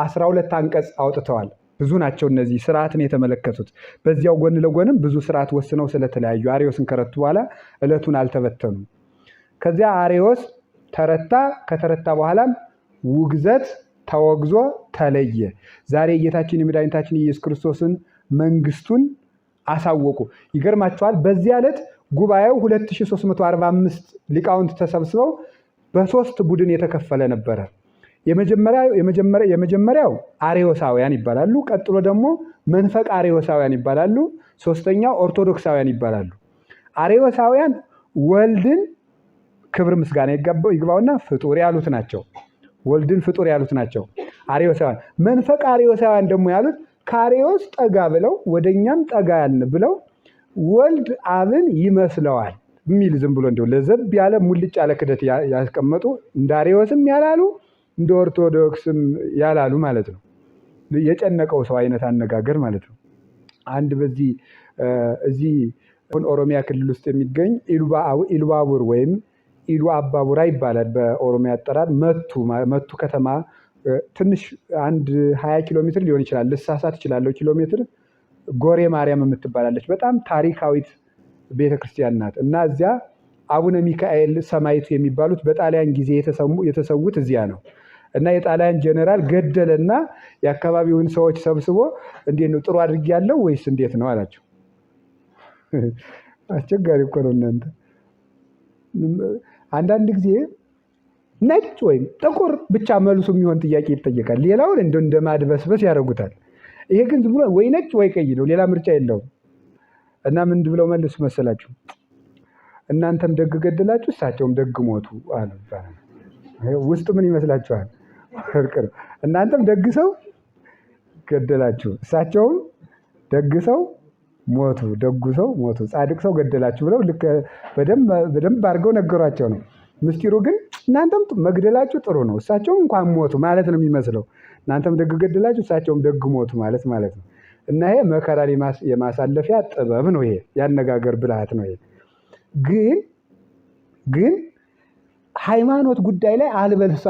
12 አንቀጽ አውጥተዋል። ብዙ ናቸው እነዚህ ስርዓትን የተመለከቱት። በዚያው ጎን ለጎንም ብዙ ስርዓት ወስነው ስለተለያዩ አሬዎስን ከረቱ በኋላ ዕለቱን አልተበተኑም። ከዚያ አሬዎስ ተረታ። ከተረታ በኋላም ውግዘት ተወግዞ ተለየ። ዛሬ የጌታችን የመድኃኒታችን የኢየሱስ ክርስቶስን መንግስቱን አሳወቁ። ይገርማቸዋል። በዚህ ዕለት ጉባኤው 2345 ሊቃውንት ተሰብስበው በ3 ቡድን የተከፈለ ነበረ። የመጀመሪያው አሬዎሳውያን ይባላሉ። ቀጥሎ ደግሞ መንፈቅ አሬዎሳውያን ይባላሉ። ሶስተኛው ኦርቶዶክሳውያን ይባላሉ። አሬዎሳውያን ወልድን ክብር ምስጋና ይግባውና ፍጡር ያሉት ናቸው። ወልድን ፍጡር ያሉት ናቸው አሬዎሳውያን። መንፈቅ አሬዎሳውያን ደግሞ ያሉት ከአሬዎስ ጠጋ ብለው ወደኛም ጠጋ ያልን ብለው ወልድ አብን ይመስለዋል የሚል ዝም ብሎ እንደው ለዘብ ያለ ሙልጭ ያለ ክደት ያስቀመጡ እንደ አሬዎስም ያላሉ እንደ ኦርቶዶክስም ያላሉ ማለት ነው። የጨነቀው ሰው አይነት አነጋገር ማለት ነው። አንድ በዚህ እዚህ ኦሮሚያ ክልል ውስጥ የሚገኝ ኢሉባቡር ወይም ኢሉ አባቡራ ይባላል በኦሮሚያ አጠራር። መቱ ከተማ ትንሽ አንድ 20 ኪሎ ሜትር ሊሆን ይችላል፣ ልሳሳት ይችላለሁ ኪሎ ሜትር። ጎሬ ማርያም የምትባላለች በጣም ታሪካዊት ቤተክርስቲያን ናት እና እዚያ አቡነ ሚካኤል ሰማዕቱ የሚባሉት በጣሊያን ጊዜ የተሰዉት እዚያ ነው። እና የጣሊያን ጀነራል ገደለና የአካባቢውን ሰዎች ሰብስቦ እንዴት ነው ጥሩ አድርጌያለሁ ወይስ እንዴት ነው አላቸው። አስቸጋሪ እኮ ነው እናንተ። አንዳንድ ጊዜ ነጭ ወይም ጥቁር ብቻ መልሱ የሚሆን ጥያቄ ይጠየቃል። ሌላውን እንደ ማድበስበስ ያደርጉታል። ይሄ ግን ዝም ብሎ ወይ ነጭ ወይ ቀይ ነው፣ ሌላ ምርጫ የለውም። እና ምን ብለው መልሱ መሰላችሁ? እናንተም ደግ ገደላችሁ እሳቸውም ደግ ሞቱ አሉ። ውስጥ ምን ይመስላችኋል? እናንተም ደግ ሰው ገደላችሁ እሳቸውም ደግ ሰው ሞቱ፣ ደጉ ሰው ሞቱ፣ ጻድቅ ሰው ገደላችሁ ብለው ልክ በደንብ አድርገው ነገሯቸው ነው። ምስጢሩ ግን እናንተም መግደላችሁ ጥሩ ነው እሳቸውም እንኳን ሞቱ ማለት ነው የሚመስለው። እናንተም ደግ ገደላችሁ እሳቸውም ደግ ሞቱ ማለት ነው። እና ይሄ መከራ የማሳለፊያ ጥበብ ነው። ይሄ ያነጋገር ብልሃት ነው። ይሄ ግን ሃይማኖት ጉዳይ ላይ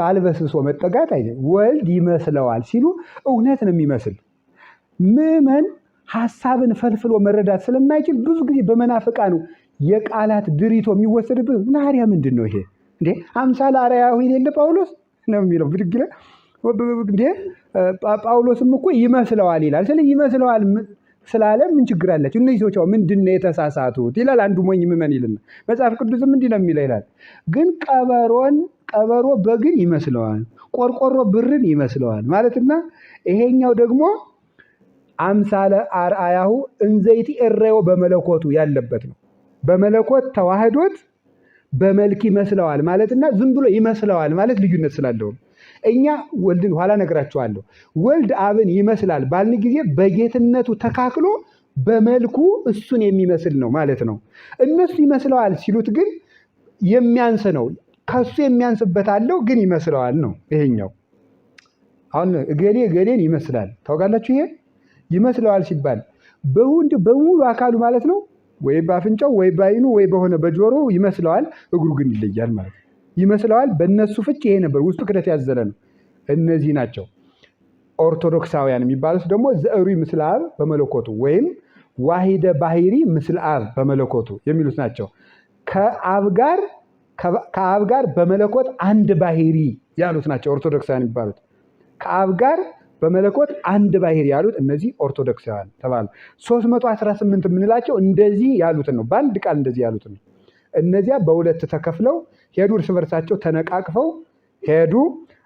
አልበስብሶ መጠጋት አይደለም። ወልድ ይመስለዋል ሲሉ እውነት ነው የሚመስል። ምዕመን ሐሳብን ፈልፍሎ መረዳት ስለማይችል ብዙ ጊዜ በመናፍቃኑ የቃላት ድሪቶ የሚወሰድበት ናሪያ ምንድን ነው ይሄ እንዴ? አምሳለ አርአያሁ የሌለ ጳውሎስ ነው የሚለው ብድግ ይላል እንዴ። ጳውሎስም እኮ ይመስለዋል ይላል። ስለዚህ ይመስለዋል ስላለ ምን ችግር አላቸው እነዚህ ሰዎች? ምንድነው የተሳሳቱት ይላል አንዱ ሞኝ ምዕመን ይልና መጽሐፍ ቅዱስም እንዲህ ነው የሚለው ይላል። ግን ቀበሮ በግን ይመስለዋል፣ ቆርቆሮ ብርን ይመስለዋል ማለትና ይሄኛው ደግሞ አምሳለ አርአያሁ እንዘይቲ እረዮ በመለኮቱ ያለበት ነው። በመለኮት ተዋህዶት በመልክ ይመስለዋል ማለትና ዝም ብሎ ይመስለዋል ማለት ልዩነት ስላለው እኛ ወልድን ኋላ ነግራቸዋለሁ። ወልድ አብን ይመስላል ባልን ጊዜ በጌትነቱ ተካክሎ በመልኩ እሱን የሚመስል ነው ማለት ነው። እነሱ ይመስለዋል ሲሉት ግን የሚያንስ ነው። ከሱ የሚያንስበት አለው ግን ይመስለዋል ነው ይሄኛው። አሁን እገሌን ይመስላል ታውቃላችሁ። ይሄ ይመስለዋል ሲባል በሙሉ አካሉ ማለት ነው። ወይ በአፍንጫው ወይ በአይኑ ወይ በሆነ በጆሮ ይመስለዋል፣ እግሩ ግን ይለያል ማለት ነው። ይመስለዋል በእነሱ ፍች ይሄ ነበር፣ ውስጡ ክደት ያዘለ ነው። እነዚህ ናቸው። ኦርቶዶክሳውያን የሚባሉት ደግሞ ዘዕሩይ ምስለ አብ በመለኮቱ ወይም ዋሂደ ባህሪ ምስለ አብ በመለኮቱ የሚሉት ናቸው። ከአብ ጋር በመለኮት አንድ ባህሪ ያሉት ናቸው ኦርቶዶክሳውያን የሚባሉት። ከአብ ጋር በመለኮት አንድ ባሕርይ ያሉት እነዚህ ኦርቶዶክሳውያን ተባሉ። 318 የምንላቸው እንደዚህ ያሉትን ነው። በአንድ ቃል እንደዚህ ያሉትን ነው። እነዚያ በሁለት ተከፍለው ሄዱ። እርስ በርሳቸው ተነቃቅፈው ሄዱ።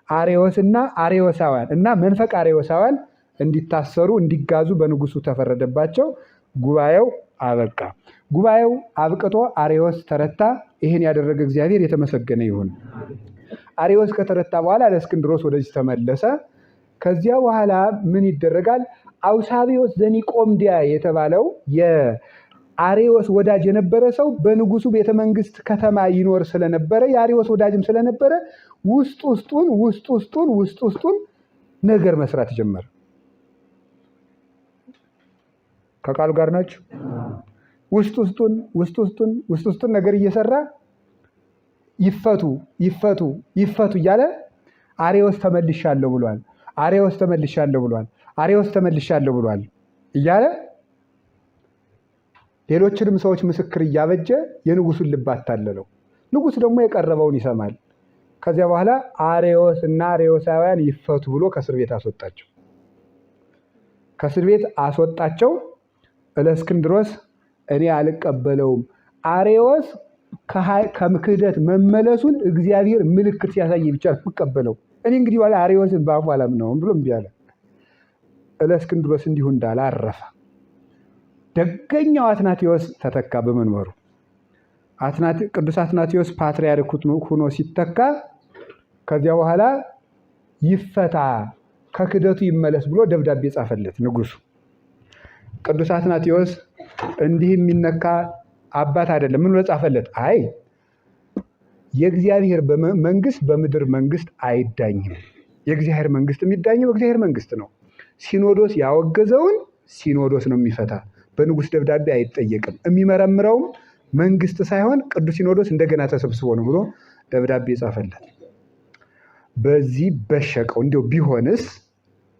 አርዮስና አርዮሳውያን እና መንፈቅ አርዮሳውያን እንዲታሰሩ እንዲጋዙ በንጉሱ ተፈረደባቸው። ጉባኤው አበቃ። ጉባኤው አብቅቶ አርዮስ ተረታ። ይህን ያደረገ እግዚአብሔር የተመሰገነ ይሁን። አርዮስ ከተረታ በኋላ ለእስክንድሮስ ወደዚህ ተመለሰ። ከዚያ በኋላ ምን ይደረጋል? አውሳቢዎስ ዘኒቆምዲያ የተባለው የአርዮስ ወዳጅ የነበረ ሰው በንጉሱ ቤተመንግስት ከተማ ይኖር ስለነበረ የአርዮስ ወዳጅም ስለነበረ ውስጥ ውስጡን ነገር መስራት ጀመረ። ከቃሉ ጋር ናችሁ? ውስጥ ውስጡን ነገር እየሰራ ይፈቱ እያለ አርዮስ ተመልሻለሁ ብሏል፣ አርዮስ ተመልሻለሁ ብሏል እያለ ሌሎችንም ሰዎች ምስክር እያበጀ የንጉሱን ልብ አታለለው። ንጉስ ደግሞ የቀረበውን ይሰማል። ከዚያ በኋላ አርዮስ እና አርዮሳውያን ይፈቱ ብሎ ከእስር ቤት አስወጣቸው። እለእስክንድሮስ እኔ አልቀበለውም፣ አርዮስ ከምክህደት መመለሱን እግዚአብሔር ምልክት ሲያሳይ ብቻ የምቀበለው፣ እኔ እንግዲህ በኋላ አርዮስን በአፉ አላምነውም ብሎ እምቢ አለ። እለእስክንድሮስ እንዲሁ እንዳለ አረፈ። ደገኛው አትናቴዎስ ተተካ በመንበሩ። ቅዱስ አትናቴዎስ ፓትርያርክ ሆኖ ሲተካ ከዚያ በኋላ ይፈታ ከክህደቱ ይመለስ ብሎ ደብዳቤ ጻፈለት ንጉሱ። ቅዱስ አትናቴዎስ እንዲህ የሚነካ አባት አይደለም። ምን ብሎ ጻፈለት? አይ የእግዚአብሔር መንግስት በምድር መንግስት አይዳኝም። የእግዚአብሔር መንግስት የሚዳኘው እግዚአብሔር መንግስት ነው። ሲኖዶስ ያወገዘውን ሲኖዶስ ነው የሚፈታ። በንጉስ ደብዳቤ አይጠየቅም። የሚመረምረውም መንግስት ሳይሆን ቅዱስ ሲኖዶስ እንደገና ተሰብስቦ ነው ብሎ ደብዳቤ ጻፈለት። በዚህ በሸቀው። እንዲያው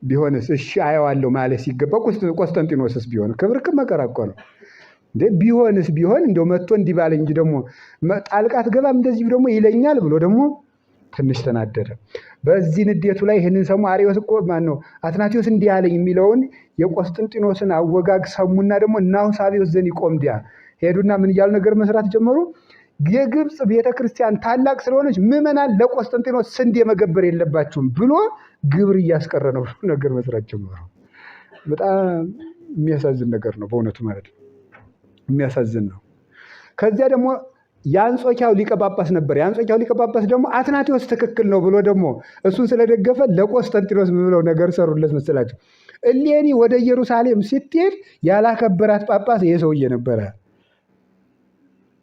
ቢሆንስ እሺ አየዋለሁ ማለት ሲገባ ቆስጠንጢኖስስ ቢሆን ክብርክ መከራ እኮ ነው እንዴ! ቢሆን እንደው መጥቶ እንዲህ ባለኝ እንጂ ደግሞ ጣልቃት ገባም እንደዚህ ደግሞ ይለኛል ብሎ ደግሞ ትንሽ ተናደደ። በዚህ ንዴቱ ላይ ይህንን ሰሙ። አርዮስ እኮ ማነው አትናቴዎስ እንዲህ ያለኝ የሚለውን የቆስጠንጢኖስን አወጋግ ሰሙና ደግሞ እና አውሳቢዎስ ዘኒቆምዲያ ሄዱና ምን እያሉ ነገር መስራት ጀመሩ። የግብፅ ቤተክርስቲያን ታላቅ ስለሆነች ምዕመናን ለቆስጠንጢኖስ ስንዴ መገበር የለባቸውም ብሎ ግብር እያስቀረ ነው ነገር መስራት ጀመሩ። በጣም የሚያሳዝን ነገር ነው በእውነቱ ማለት ነው። የሚያሳዝን ነው። ከዚያ ደግሞ የአንጾኪያው ሊቀ ጳጳስ ነበር። የአንጾኪያው ሊቀ ጳጳስ ደግሞ አትናቴዎስ ትክክል ነው ብሎ ደግሞ እሱን ስለደገፈ ለቆስጠንጢኖስ ብለው ነገር ሰሩለት መሰላቸው። እሌኒ ወደ ኢየሩሳሌም ስትሄድ ያላከበራት ጳጳስ ይሄ ሰውዬ ነበረ።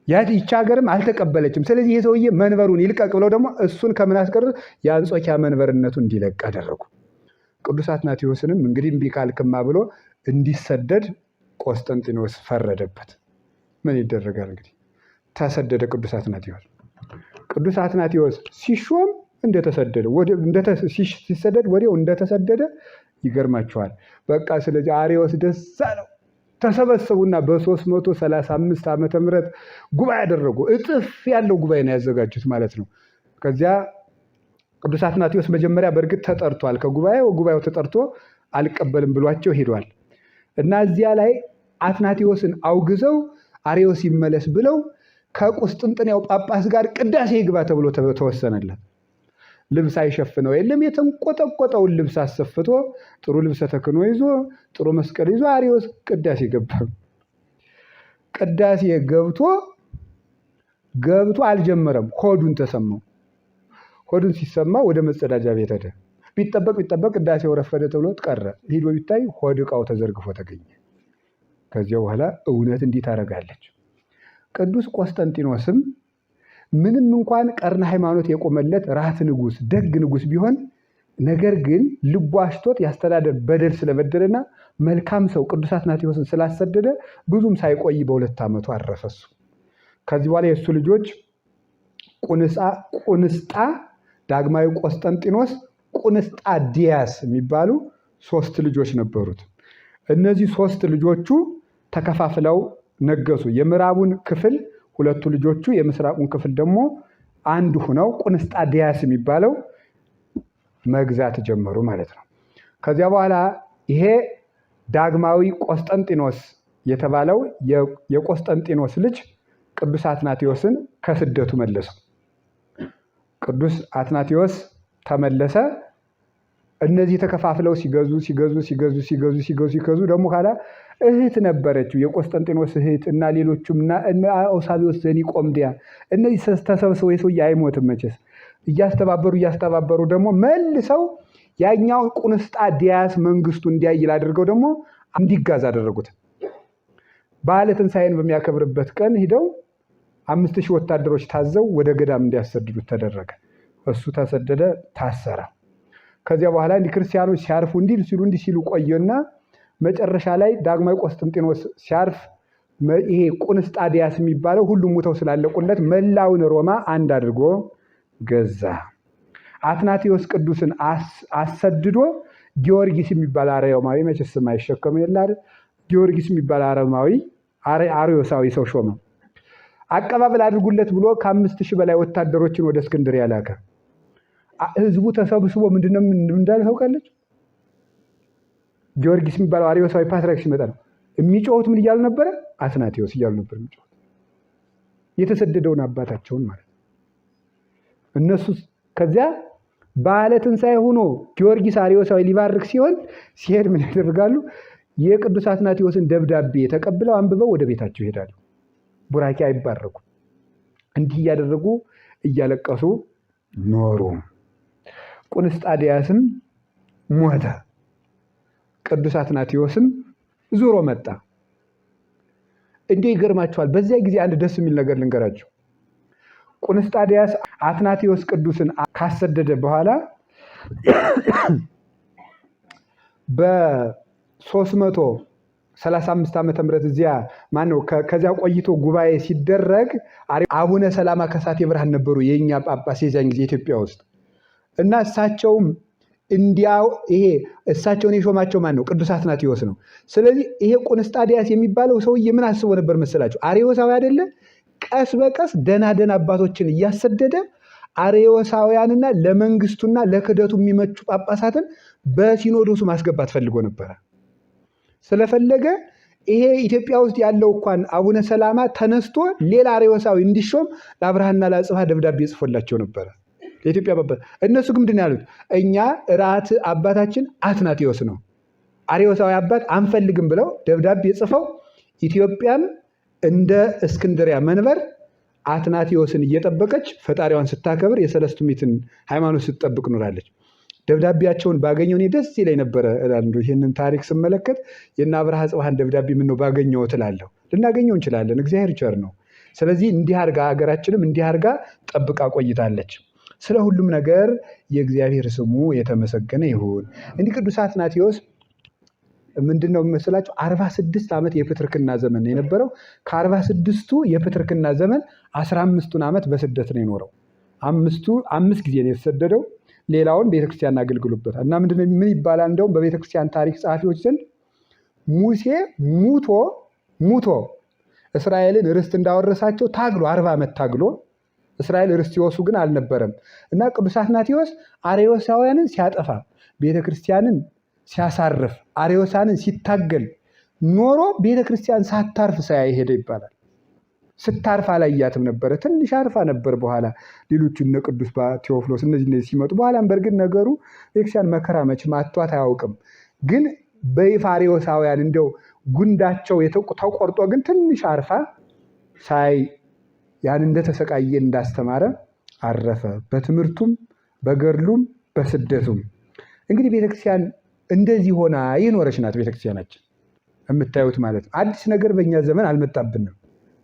ይህች ሀገርም አልተቀበለችም። ስለዚህ ይሄ ሰውዬ መንበሩን ይልቀቅ ብለው ደግሞ እሱን ከምን አስቀሩት? የአንጾኪያ መንበርነቱ እንዲለቅ አደረጉ። ቅዱስ አትናቴዎስንም እንግዲህ እምቢ ካልክማ ብሎ እንዲሰደድ ቆስጠንጢኖስ ፈረደበት። ምን ይደረጋል እንግዲህ ተሰደደ ቅዱስ አትናቴዎስ። ቅዱስ አትናቴዎስ ሲሾም ሲሰደድ ወዲያው እንደተሰደደ ይገርማቸዋል። በቃ ስለዚህ አርዮስ ደስ አለው። ተሰበሰቡና በ335 ዓመተ ምህረት ጉባኤ ያደረጉ። እጥፍ ያለው ጉባኤ ነው ያዘጋጁት ማለት ነው። ከዚያ ቅዱስ አትናቴዎስ መጀመሪያ በእርግጥ ተጠርቷል። ጉባኤው ተጠርቶ አልቀበልም ብሏቸው ሄዷል እና እዚያ ላይ አትናቴዎስን አውግዘው አርዮስ ይመለስ ብለው ከቁስጥንጥንያው ጳጳስ ጋር ቅዳሴ ይግባ ተብሎ ተወሰነለት። ልብስ አይሸፍነው የለም። የተንቆጠቆጠውን ልብስ አሰፍቶ ጥሩ ልብሰ ተክህኖ ይዞ ጥሩ መስቀል ይዞ አርዮስ ቅዳሴ ገባ። ቅዳሴ ገብቶ አልጀመረም። ሆዱን ተሰማው። ሆዱን ሲሰማ ወደ መጸዳጃ ቤት ሄደ። ቢጠበቅ ቅዳሴው ረፈደ ተብሎ ቀረ። ሄዶ ቢታይ ሆድ ዕቃው ተዘርግፎ ተገኘ። ከዚያ በኋላ እውነት እንዲህ ታደርጋለች። ቅዱስ ቆስጠንጢኖስም ምንም እንኳን ቀርነ ሃይማኖት የቆመለት ራት ንጉስ ደግ ንጉስ ቢሆን ነገር ግን ልቡ አሽቶት ያስተዳደር በደል ስለበደለና መልካም ሰው ቅዱስ አትናቴዎስን ስላሰደደ ብዙም ሳይቆይ በ2 ዓመቱ አረፈ እሱ። ከዚህ በኋላ የእሱ ልጆች ቁንስጣ፣ ዳግማዊ ቆስጠንጢኖስ፣ ቁንስጣ ዲያስ የሚባሉ 3 ልጆች ነበሩት። እነዚህ 3 ልጆቹ ተከፋፍለው ነገሱ። የምዕራቡን ክፍል 2 ልጆቹ፣ የምስራቁን ክፍል ደግሞ አንዱ ሆነው ቁንስጣ ዲያስ የሚባለው መግዛት ጀመሩ ማለት ነው። ከዚያ በኋላ ይሄ ዳግማዊ ቆስጠንጢኖስ የተባለው የቆስጠንጢኖስ ልጅ ቅዱስ አትናቴዎስን ከስደቱ መለሰው። ቅዱስ አትናቴዎስ ተመለሰ። እነዚህ ተከፋፍለው ሲገዙ ደግሞ ካላ እህት ነበረችው የቆስጠንጢኖስ እህት እና ሌሎቹም እና አውሳቢዎስ ዘኒቆምዲያ እነዚህ ተሰብስበው የሰውዬ አይሞትም መቼስ እያስተባበሩ ደግሞ መልሰው ያኛው ቁንስጣ ዲያስ መንግስቱ እንዲያይል አድርገው ደግሞ እንዲጋዝ አደረጉት። በዓለ ትንሣኤን በሚያከብርበት ቀን ሂደው 5000 ወታደሮች ታዘው ወደ ገዳም እንዲያሰድዱት ተደረገ። እሱ ተሰደደ፣ ታሰረ። ከዚያ በኋላ ክርስቲያኖች ሲያርፉ እንዲህ ሲሉ ቆየና መጨረሻ ላይ ዳግማዊ ቆስጠንጢኖስ ሲያርፍ ይሄ ቁንስጣ ዲያስ የሚባለው ሁሉም ሙተው ስላለቁለት መላውን ሮማ አንድ አድርጎ ገዛ። አትናቴዎስ ቅዱስን አሰድዶ ጊዮርጊስ የሚባል አርዮማዊ መቼስ ስም አይሸከም የላል ጊዮርጊስ የሚባል አርዮሳዊ ሰው ሾመ። አቀባበል አድርጉለት ብሎ ከ5000 በላይ ወታደሮችን ወደ እስክንድርያ ላከ። ህዝቡ ተሰብስቦ ምንድነው እንዳለ ታውቃለች? ጊዮርጊስ የሚባለው አርዮሳዊ ፓትርያርክ ሲመጣ ነው የሚጮሁት። ምን እያሉ ነበረ? አትናቴዎስ እያሉ ነበር የሚጮሁት። የተሰደደውን አባታቸውን ማለት ነው። እነሱ ከዚያ በዓለ ትንሣኤ ሆኖ ጊዮርጊስ አርዮሳዊ ሊባርክ ሲሄድ ምን ያደርጋሉ? የቅዱስ አትናቴዎስን ደብዳቤ ተቀብለው አንብበው ወደ ቤታቸው ይሄዳሉ። ቡራኬ አይባረኩ። እንዲህ እያደረጉ እያለቀሱ ኖሩ። ቁንስጣ ዲያስም ሞተ። ቅዱስ አትናቴዎስም ዙሮ መጣ። እንዴ ይገርማችኋል። በዚያ ጊዜ አንድ ደስ የሚል ነገር ልንገራችሁ። ቁንስጣ ዲያስ አትናቴዎስ ቅዱስን ካሰደደ በኋላ በ335 ዓመተ ምህረት ከዚያ ቆይቶ ጉባኤ ሲደረግ አቡነ ሰላማ ከሳቴ ብርሃን ነበሩ የኛ ጳጳስ የዛን ጊዜ ኢትዮጵያ ውስጥ እና እሳቸውም እሳቸውን የሾማቸው ማን ነው? ቅዱስ አትናቴዎስ ነው። ስለዚህ ይሄ ቁንስጣ ዲያስ የሚባለው ሰውዬ ምን አስቦ ነበር መሰላችሁ? አርዮሳዊ አይደለ? ቀስ በቀስ ደና አባቶችን እያሰደደ አርዮሳውያንና ለመንግስቱና ለክደቱ የሚመቹ ጳጳሳትን በሲኖዶሱ ማስገባት ፈልጎ ነበረ። ስለፈለገ ይሄ ኢትዮጵያ ውስጥ ያለው እንኳን አቡነ ሰላማ ተነስቶ ሌላ አርዮሳዊ እንዲሾም ለአብርሃና ለአጽብሃ ደብዳቤ ጽፎላቸው ነበረ የኢትዮጵያ ጳጳስ። እነሱ ግን ምንድን ያሉት? እኛ ራት አባታችን አትናቴዎስ ነው፣ አርዮሳዊ አባት አንፈልግም ብለው ደብዳቤ ጽፈው ኢትዮጵያም እንደ እስክንድሪያ መንበር አትናቴዎስን እየጠበቀች ፈጣሪዋን ስታከብር የሰለስቱ ምዕትን ሃይማኖት ስትጠብቅ ኖራለች። ደብዳቤያቸውን ባገኘው እኔ ደስ ይለኝ ነበረ እላለሁ። ይህንን ታሪክ ስመለከት የእነ አብርሃ ጽብሃን ደብዳቤ ምነው ባገኘው እላለሁ። ልናገኘው እንችላለን፣ እግዚአብሔር ቸር ነው። ስለዚህ እንዲህ አድርጋ ሀገራችንም እንዲህ አድርጋ ጠብቃ ቆይታለች። ስለ ሁሉም ነገር የእግዚአብሔር ስሙ የተመሰገነ ይሁን። እንዲህ ቅዱስ አትናቴዎስ ምንድነው መስላችሁ 46 ዓመት የፕትርክና ዘመን የነበረው። ከ46ቱ የፕትርክና ዘመን 15ቱን ዓመት በስደት ነው የኖረው። 5 ጊዜ ነው የተሰደደው። ሌላውን ቤተክርስቲያን አገልግሎበታል። እና ምን ይባላል? እንደውም በቤተክርስቲያን ታሪክ ጸሐፊዎች ዘንድ ሙሴ ሙቶ እስራኤልን ርስት እንዳወረሳቸው ታግሎ 40 ዓመት ታግሎ እስራኤል ርስት ይወርሱ ግን አልነበረም። እና ቅዱስ አትናቴዎስ አርዮሳውያንን ሲያጠፋ ቤተክርስቲያንን ሲያሳርፍ አርዮሳንን ሲታገል ኖሮ ቤተክርስቲያን ሳታርፍ ሳያይ ሄደ ይባላል። ስታርፍ አላያትም ነበረ። ትንሽ አርፋ ነበር። በኋላ ሌሎቹ እነ ቅዱስ ቴዎፍሎስ እነዚህ ሲመጡ በኋላም በእርግጥ ነገሩ ቤተክርስቲያን መከራ መቼም አቷት አያውቅም። ግን በይፋ አርዮሳውያን እንደው ጉንዳቸው ተቆርጦ ግን ትንሽ አርፋ ሳይ ያን እንደተሰቃየ እንዳስተማረ አረፈ። በትምህርቱም በገድሉም በስደቱም እንግዲህ ቤተክርስቲያን እንደዚህ ሆና የኖረች ናት። ቤተክርስቲያናችን የምታዩት ማለት ነው። አዲስ ነገር በእኛ ዘመን አልመጣብንም።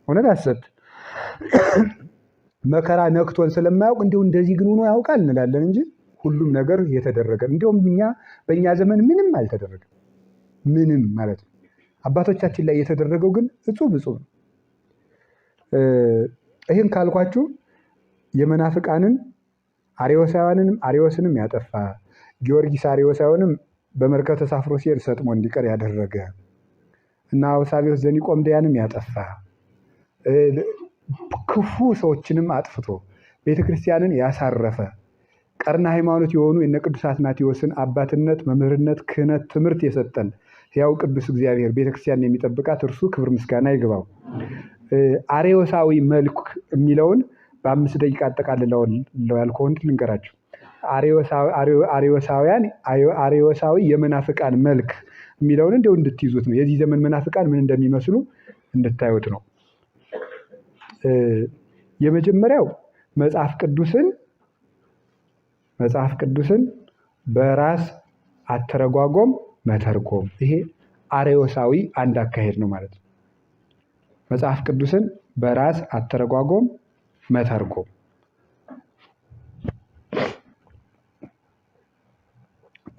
ሆነ ዳሰት መከራ ነክቶን ስለማያውቅ እንዲሁ እንደዚህ ግን ሆኖ ያውቃል እንላለን እንጂ ሁሉም ነገር የተደረገ እንዲሁም በእኛ ዘመን ምንም አልተደረገም። ምንም ማለት ነው። አባቶቻችን ላይ የተደረገው ግን እጹብ ነው። ይህን ካልኳችሁ የመናፍቃንን አርዮስንም ያጠፋ ጊዮርጊስ አርዮሳውያንም በመርከብ ተሳፍሮ ሲሄድ ሰጥሞ እንዲቀር ያደረገ እና አውሳቢዎስ ዘኒቆምዲያንም ያጠፋ ክፉ ሰዎችንም አጥፍቶ ቤተክርስቲያንን ያሳረፈ ቀርና ሃይማኖት የሆኑ የነ ቅዱስ አትናቴዎስን አባትነት፣ መምህርነት፣ ክህነት፣ ትምህርት የሰጠን ሕያው ቅዱስ እግዚአብሔር ቤተክርስቲያን የሚጠብቃት እርሱ ክብር ምስጋና ይግባው። አርዮሳዊ መልክ የሚለውን በ5 ደቂቃ አጠቃልለው ያልከውን ልንገራችሁ። አርዮሳዊ የመናፍቃን መልክ የሚለውን እንደው እንድትይዙት ነው። የዚህ ዘመን መናፍቃን ምን እንደሚመስሉ እንድታዩት ነው። የመጀመሪያው መጽሐፍ ቅዱስን በራስ አተረጓጎም መተርጎም። ይሄ አርዮሳዊ አንድ አካሄድ ነው ማለት ነው። መጽሐፍ ቅዱስን በራስ አተረጓጎም መተርጎም።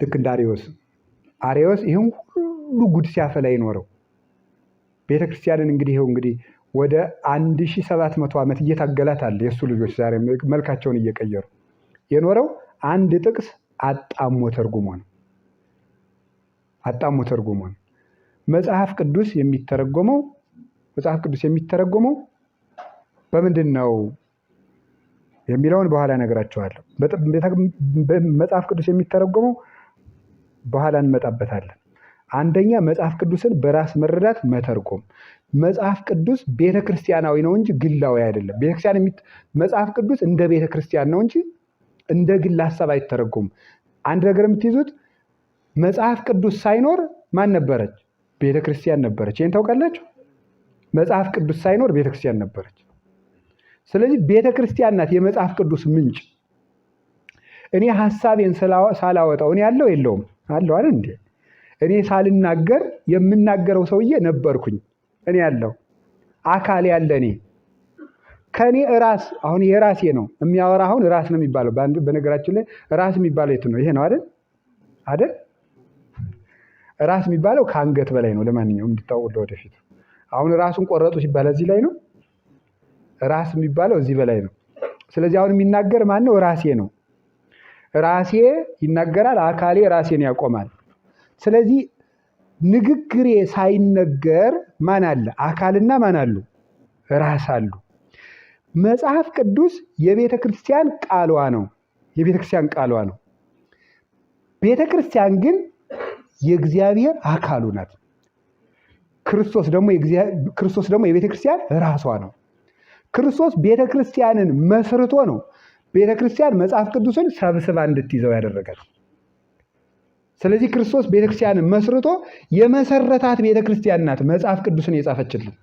ልክ እንደ አርዮስ ይህን ሁሉ ጉድ ሲያፈላ ይኖረው ቤተክርስቲያንን እንግዲህ ወደ 1700 ዓመት እየታገላት አለ። የእሱ ልጆች ዛሬ መልካቸውን እየቀየሩ የኖረው አንድ ጥቅስ አጣሞ ተርጉሞ ነው። መጽሐፍ ቅዱስ የሚተረጎመው በምንድን ነው የሚለውን በኋላ እነግራችኋለሁ። መጽሐፍ ቅዱስ የሚተረጎመው በኋላ እንመጣበታለን። አንደኛ መጽሐፍ ቅዱስን በራስ መረዳት መተርጎም። መጽሐፍ ቅዱስ ቤተክርስቲያናዊ ነው እንጂ ግላዊ አይደለም። መጽሐፍ ቅዱስ እንደ ቤተክርስቲያን ነው እንጂ እንደ ግል ሀሳብ አይተረጎም። አንድ ነገር የምትይዙት መጽሐፍ ቅዱስ ሳይኖር ማን ነበረች? ቤተክርስቲያን ነበረች። ይህን ታውቃላችሁ? መጽሐፍ ቅዱስ ሳይኖር ቤተክርስቲያን ነበረች። ስለዚህ ቤተክርስቲያን ናት የመጽሐፍ ቅዱስ ምንጭ። እኔ ሀሳቤን ሳላወጣው እኔ ያለው የለውም አለው አይደል እንዴ? እኔ ሳልናገር የምናገረው ሰውዬ ነበርኩኝ። እኔ ያለው አካል ያለ እኔ ከኔ ራስ አሁን የራሴ ነው የሚያወራ። አሁን ራስ ነው የሚባለው። በነገራችን ላይ ራስ የሚባለው የት ነው? ይሄ ነው አይደል? ራስ የሚባለው ከአንገት በላይ ነው። ለማንኛውም እንድታውቁ ወደፊት። አሁን ራሱን ቆረጡ ሲባል እዚህ ላይ ነው። ራስ የሚባለው እዚህ በላይ ነው። ስለዚህ አሁን የሚናገር ማን ነው? ራሴ ነው። ራሴ ይናገራል፣ አካሌ ራሴን ያቆማል። ስለዚህ ንግግሬ ሳይነገር ማን አለ? አካልና ማን አሉ? ራስ አሉ። መጽሐፍ ቅዱስ የቤተ ክርስቲያን ቃሏ ነው። ቤተክርስቲያን ግን የእግዚአብሔር አካሉ ናት። ክርስቶስ ደግሞ የቤተክርስቲያን ራሷ ነው። ክርስቶስ ቤተክርስቲያንን መስርቶ ነው ቤተክርስቲያን መጽሐፍ ቅዱስን ሰብስባ እንድትይዘው ያደረጋል። ስለዚህ ክርስቶስ ቤተክርስቲያንን መስርቶ የመሰረታት ቤተክርስቲያን ናት መጽሐፍ ቅዱስን የጻፈችልን።